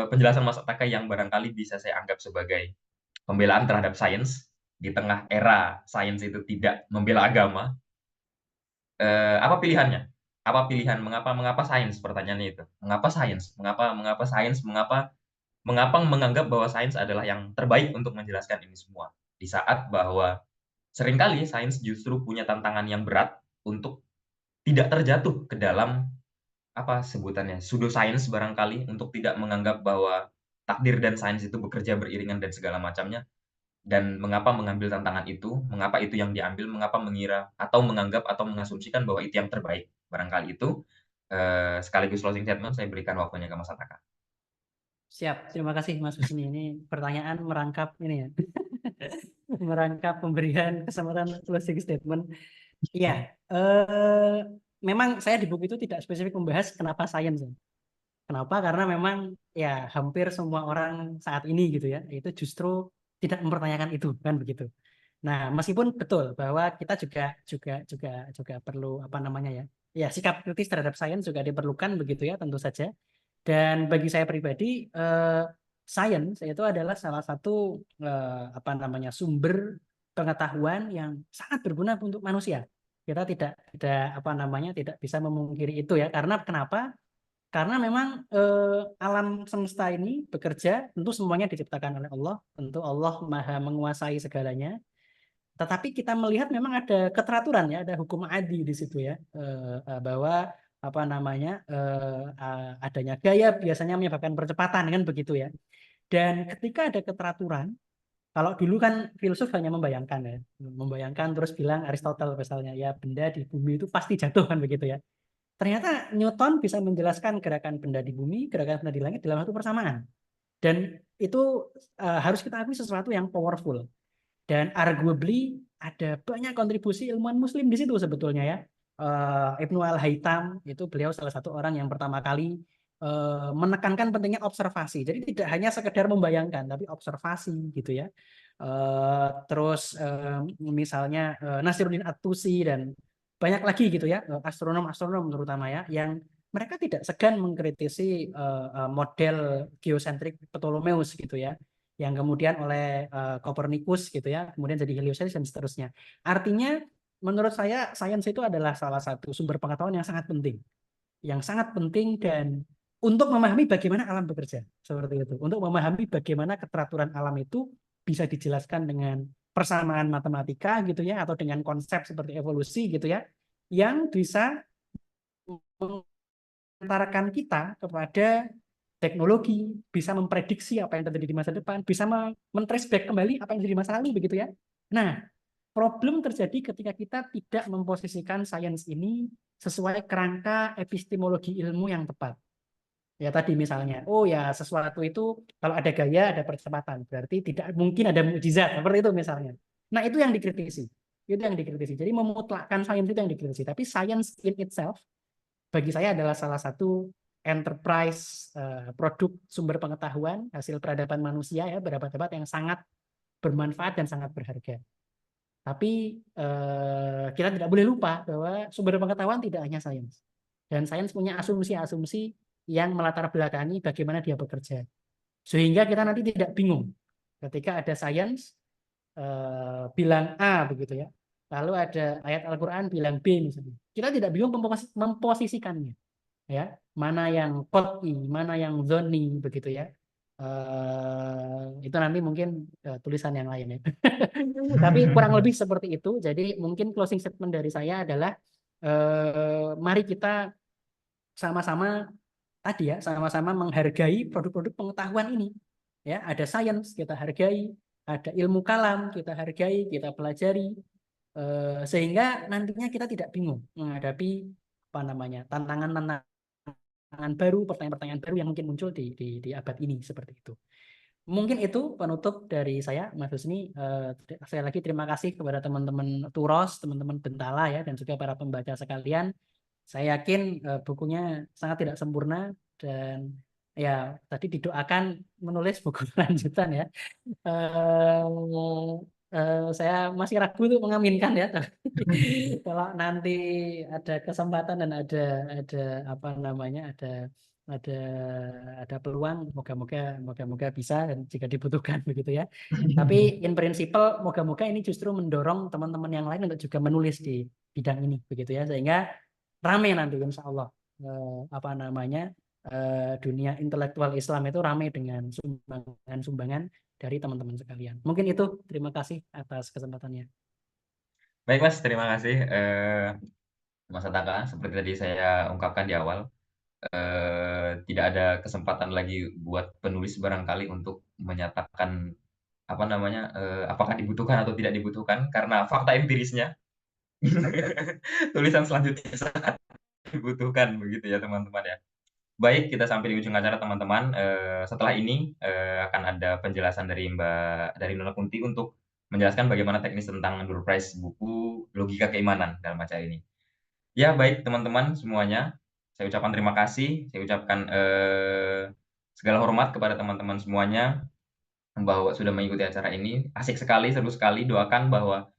penjelasan Mas Ataka yang barangkali bisa saya anggap sebagai pembelaan terhadap sains di tengah era sains itu tidak membela agama. Apa pilihannya? Apa pilihan mengapa sains? Pertanyaannya itu. Mengapa sains? Mengapa sains? Mengapa menganggap bahwa sains adalah yang terbaik untuk menjelaskan ini semua? Di saat bahwa seringkali sains justru punya tantangan yang berat untuk tidak terjatuh ke dalam apa sebutannya, pseudoscience barangkali, untuk tidak menganggap bahwa takdir dan sains itu bekerja beriringan dan segala macamnya. Dan mengapa mengambil tantangan itu, mengapa itu yang diambil, mengapa mengira atau menganggap atau mengasumsikan bahwa itu yang terbaik. Barangkali itu sekaligus closing statement, saya berikan waktunya ke Mas Ataka. Siap, terima kasih Mas Husni. Ini pertanyaan merangkap ini ya. Merangkap pemberian kesempatan closing statement. Iya, memang saya di buku itu tidak spesifik membahas kenapa sains. Kenapa? Karena memang ya hampir semua orang saat ini gitu ya, itu justru tidak mempertanyakan itu, kan begitu. Nah, meskipun betul bahwa kita juga perlu apa namanya ya sikap kritis terhadap sains juga diperlukan begitu ya, tentu saja. Dan bagi saya pribadi, sains itu adalah salah satu apa namanya sumber pengetahuan yang sangat berguna untuk manusia. Kita tidak apa namanya tidak bisa memungkiri itu ya. Karena kenapa? Karena memang alam semesta ini bekerja, tentu semuanya diciptakan oleh Allah, tentu Allah Maha menguasai segalanya. Tetapi kita melihat memang ada keteraturan ya, ada hukum adil di situ ya, bahwa apa namanya adanya gaya biasanya menyebabkan percepatan, kan begitu ya. Dan ketika ada keteraturan, kalau dulu kan filsuf hanya membayangkan ya, membayangkan terus bilang Aristotle misalnya ya benda di bumi itu pasti jatuh, kan begitu ya. Ternyata Newton bisa menjelaskan gerakan benda di bumi, gerakan benda di langit dalam satu persamaan. Dan itu harus kita akui sesuatu yang powerful. Dan arguably ada banyak kontribusi ilmuwan muslim di situ sebetulnya ya. Ibnu Al-Haytham itu beliau salah satu orang yang pertama kali menekankan pentingnya observasi. Jadi tidak hanya sekedar membayangkan, tapi observasi gitu ya. Terus misalnya Nasiruddin At-Tusi dan banyak lagi gitu ya, astronom-astronom terutama ya, yang mereka tidak segan mengkritisi model geosentrik Ptolemeus gitu ya, yang kemudian oleh Copernicus gitu ya, kemudian jadi heliocentris dan seterusnya. Artinya menurut saya sains itu adalah salah satu sumber pengetahuan yang sangat penting dan untuk memahami bagaimana alam bekerja seperti itu, untuk memahami bagaimana keteraturan alam itu bisa dijelaskan dengan persamaan matematika gitu ya, atau dengan konsep seperti evolusi gitu ya, yang bisa mengantarkan kita kepada teknologi, bisa memprediksi apa yang terjadi di masa depan, bisa men-trace back kembali apa yang terjadi di masa lalu begitu ya. Nah, problem terjadi ketika kita tidak memposisikan sains ini sesuai kerangka epistemologi ilmu yang tepat. Ya tadi misalnya, oh ya sesuatu itu kalau ada gaya ada percepatan, berarti tidak mungkin ada mukjizat seperti itu misalnya. Nah itu yang dikritisi, itu yang dikritisi. Jadi memutlakkan sains itu yang dikritisi. Tapi science in itself bagi saya adalah salah satu enterprise produk sumber pengetahuan hasil peradaban manusia ya berabad-abad yang sangat bermanfaat dan sangat berharga. Tapi kita tidak boleh lupa bahwa sumber pengetahuan tidak hanya sains. Dan sains punya asumsi-asumsi yang melatar belakangi bagaimana dia bekerja. Sehingga kita nanti tidak bingung ketika ada sains bilang A begitu ya. Lalu ada ayat Al-Qur'an bilang B misalnya. Kita tidak bingung memposisikannya. Ya, mana yang qat'i, mana yang dzanni begitu ya. Itu nanti mungkin tulisan yang lain ya. Tapi kurang lebih seperti itu. Jadi mungkin closing statement dari saya adalah mari kita sama-sama tadi ya, sama-sama menghargai produk-produk pengetahuan ini. Ya, ada sains kita hargai, ada ilmu kalam kita hargai, kita pelajari, sehingga nantinya kita tidak bingung menghadapi apa namanya tantangan baru, pertanyaan-pertanyaan baru yang mungkin muncul di abad ini seperti itu. Mungkin itu penutup dari saya, Mas Husni. Sekali lagi terima kasih kepada teman-teman Turos, teman-teman Bentala ya, dan juga para pembaca sekalian. Saya yakin bukunya sangat tidak sempurna dan ya tadi didoakan menulis buku lanjutan ya. Saya masih ragu tuh mengaminkan ya. Kalau nanti ada kesempatan dan ada apa namanya ada peluang, moga-moga bisa dan jika dibutuhkan begitu ya. Tapi in principle moga-moga ini justru mendorong teman-teman yang lain untuk juga menulis di bidang ini begitu ya, sehingga rame nanti insya Allah apa namanya dunia intelektual Islam itu rame dengan sumbangan dari teman-teman sekalian. Mungkin itu, terima kasih atas kesempatannya. Baik Mas, terima kasih Mas Ataka. Seperti tadi saya ungkapkan di awal, tidak ada kesempatan lagi buat penulis barangkali untuk menyatakan apa namanya apakah dibutuhkan atau tidak dibutuhkan karena fakta empirisnya tulisan selanjutnya sangat dibutuhkan begitu ya teman-teman ya. Baik, kita sampai di ujung acara teman-teman. Setelah ini akan ada penjelasan dari Nona Kunti untuk menjelaskan bagaimana teknis tentang door prize buku Logika Keimanan dalam acara ini. Ya baik teman-teman semuanya, saya ucapkan terima kasih, saya ucapkan segala hormat kepada teman-teman semuanya bahwa sudah mengikuti acara ini. Asik sekali, seru sekali. Doakan bahwa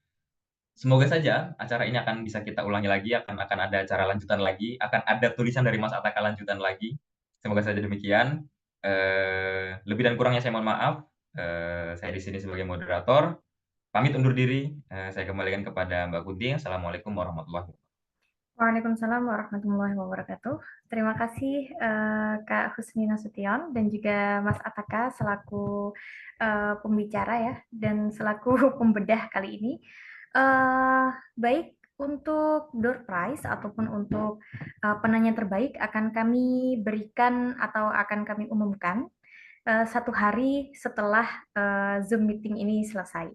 semoga saja acara ini akan bisa kita ulangi lagi, akan ada acara lanjutan lagi, akan ada tulisan dari Mas Ataka lanjutan lagi. Semoga saja demikian. Lebih dan kurangnya saya mohon maaf. Saya di sini sebagai moderator. Pamit undur diri. Saya kembalikan kepada Mbak Kunti. Assalamualaikum warahmatullahi wabarakatuh. Waalaikumsalam warahmatullahi wabarakatuh. Terima kasih Kak Husni Nasution dan juga Mas Ataka selaku pembicara ya dan selaku pembedah kali ini. Baik, untuk door prize ataupun untuk penanya terbaik akan kami berikan atau akan kami umumkan 1 hari setelah Zoom meeting ini selesai.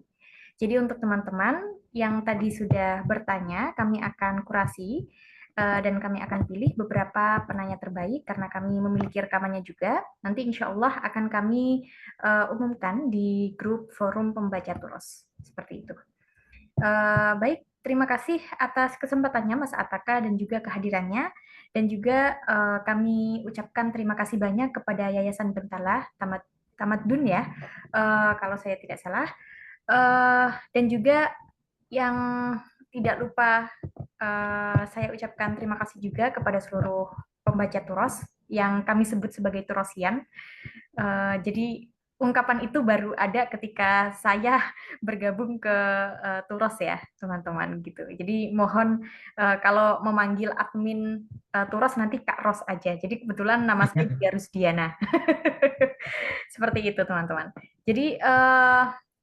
Jadi untuk teman-teman yang tadi sudah bertanya, kami akan kurasi dan kami akan pilih beberapa penanya terbaik karena kami memiliki rekamannya juga. Nanti insya Allah akan kami umumkan di grup forum pembaca Turos. Seperti itu. Baik, terima kasih atas kesempatannya Mas Ataka dan juga kehadirannya. Dan juga kami ucapkan terima kasih banyak kepada Yayasan Bentala Tamadun ya, kalau saya tidak salah. Dan juga yang tidak lupa saya ucapkan terima kasih juga kepada seluruh pembaca Turos yang kami sebut sebagai Turosian. Jadi ungkapan itu baru ada ketika saya bergabung ke Turos ya teman-teman gitu. Jadi mohon kalau memanggil admin Turos nanti Kak Ros aja. Jadi kebetulan nama saya juga Rusdiana. Seperti itu teman-teman. Jadi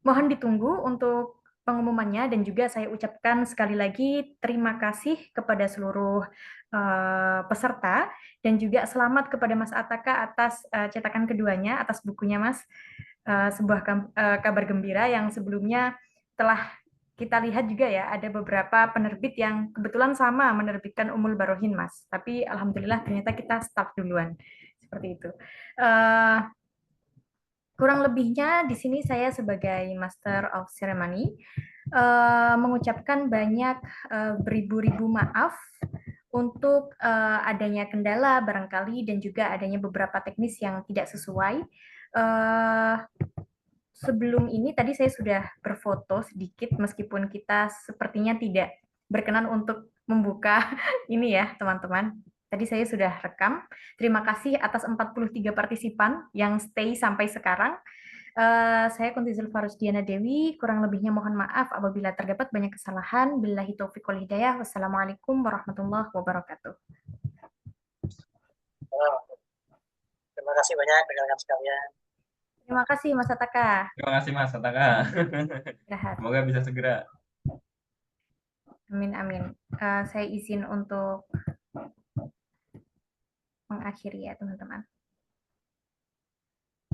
mohon ditunggu untuk pengumumannya dan juga saya ucapkan sekali lagi terima kasih kepada seluruh peserta dan juga selamat kepada Mas Ataka atas cetakan keduanya, atas bukunya Mas. Sebuah kabar gembira yang sebelumnya telah kita lihat juga ya, ada beberapa penerbit yang kebetulan sama menerbitkan Ummul Barohin Mas, tapi alhamdulillah ternyata kita start duluan. seperti itu. Kurang lebihnya di sini saya sebagai Master of Ceremony mengucapkan banyak beribu-ribu maaf untuk adanya kendala barangkali dan juga adanya beberapa teknis yang tidak sesuai. Sebelum ini tadi saya sudah berfoto sedikit meskipun kita sepertinya tidak berkenan untuk membuka ini ya teman-teman. Tadi saya sudah rekam. Terima kasih atas 43 partisipan yang stay sampai sekarang. Saya Kunti Zulfa Rusdiana Dewi, kurang lebihnya mohon maaf apabila terdapat banyak kesalahan. Billahi taufiq wal hidayah. Wassalamualaikum warahmatullahi wabarakatuh. Terima kasih banyak rekan-rekan sekalian. Terima kasih Mas Ataka. Terima kasih Mas Ataka. Semoga bisa segera. Amin, amin. Saya izin untuk mengakhiri ya teman-teman.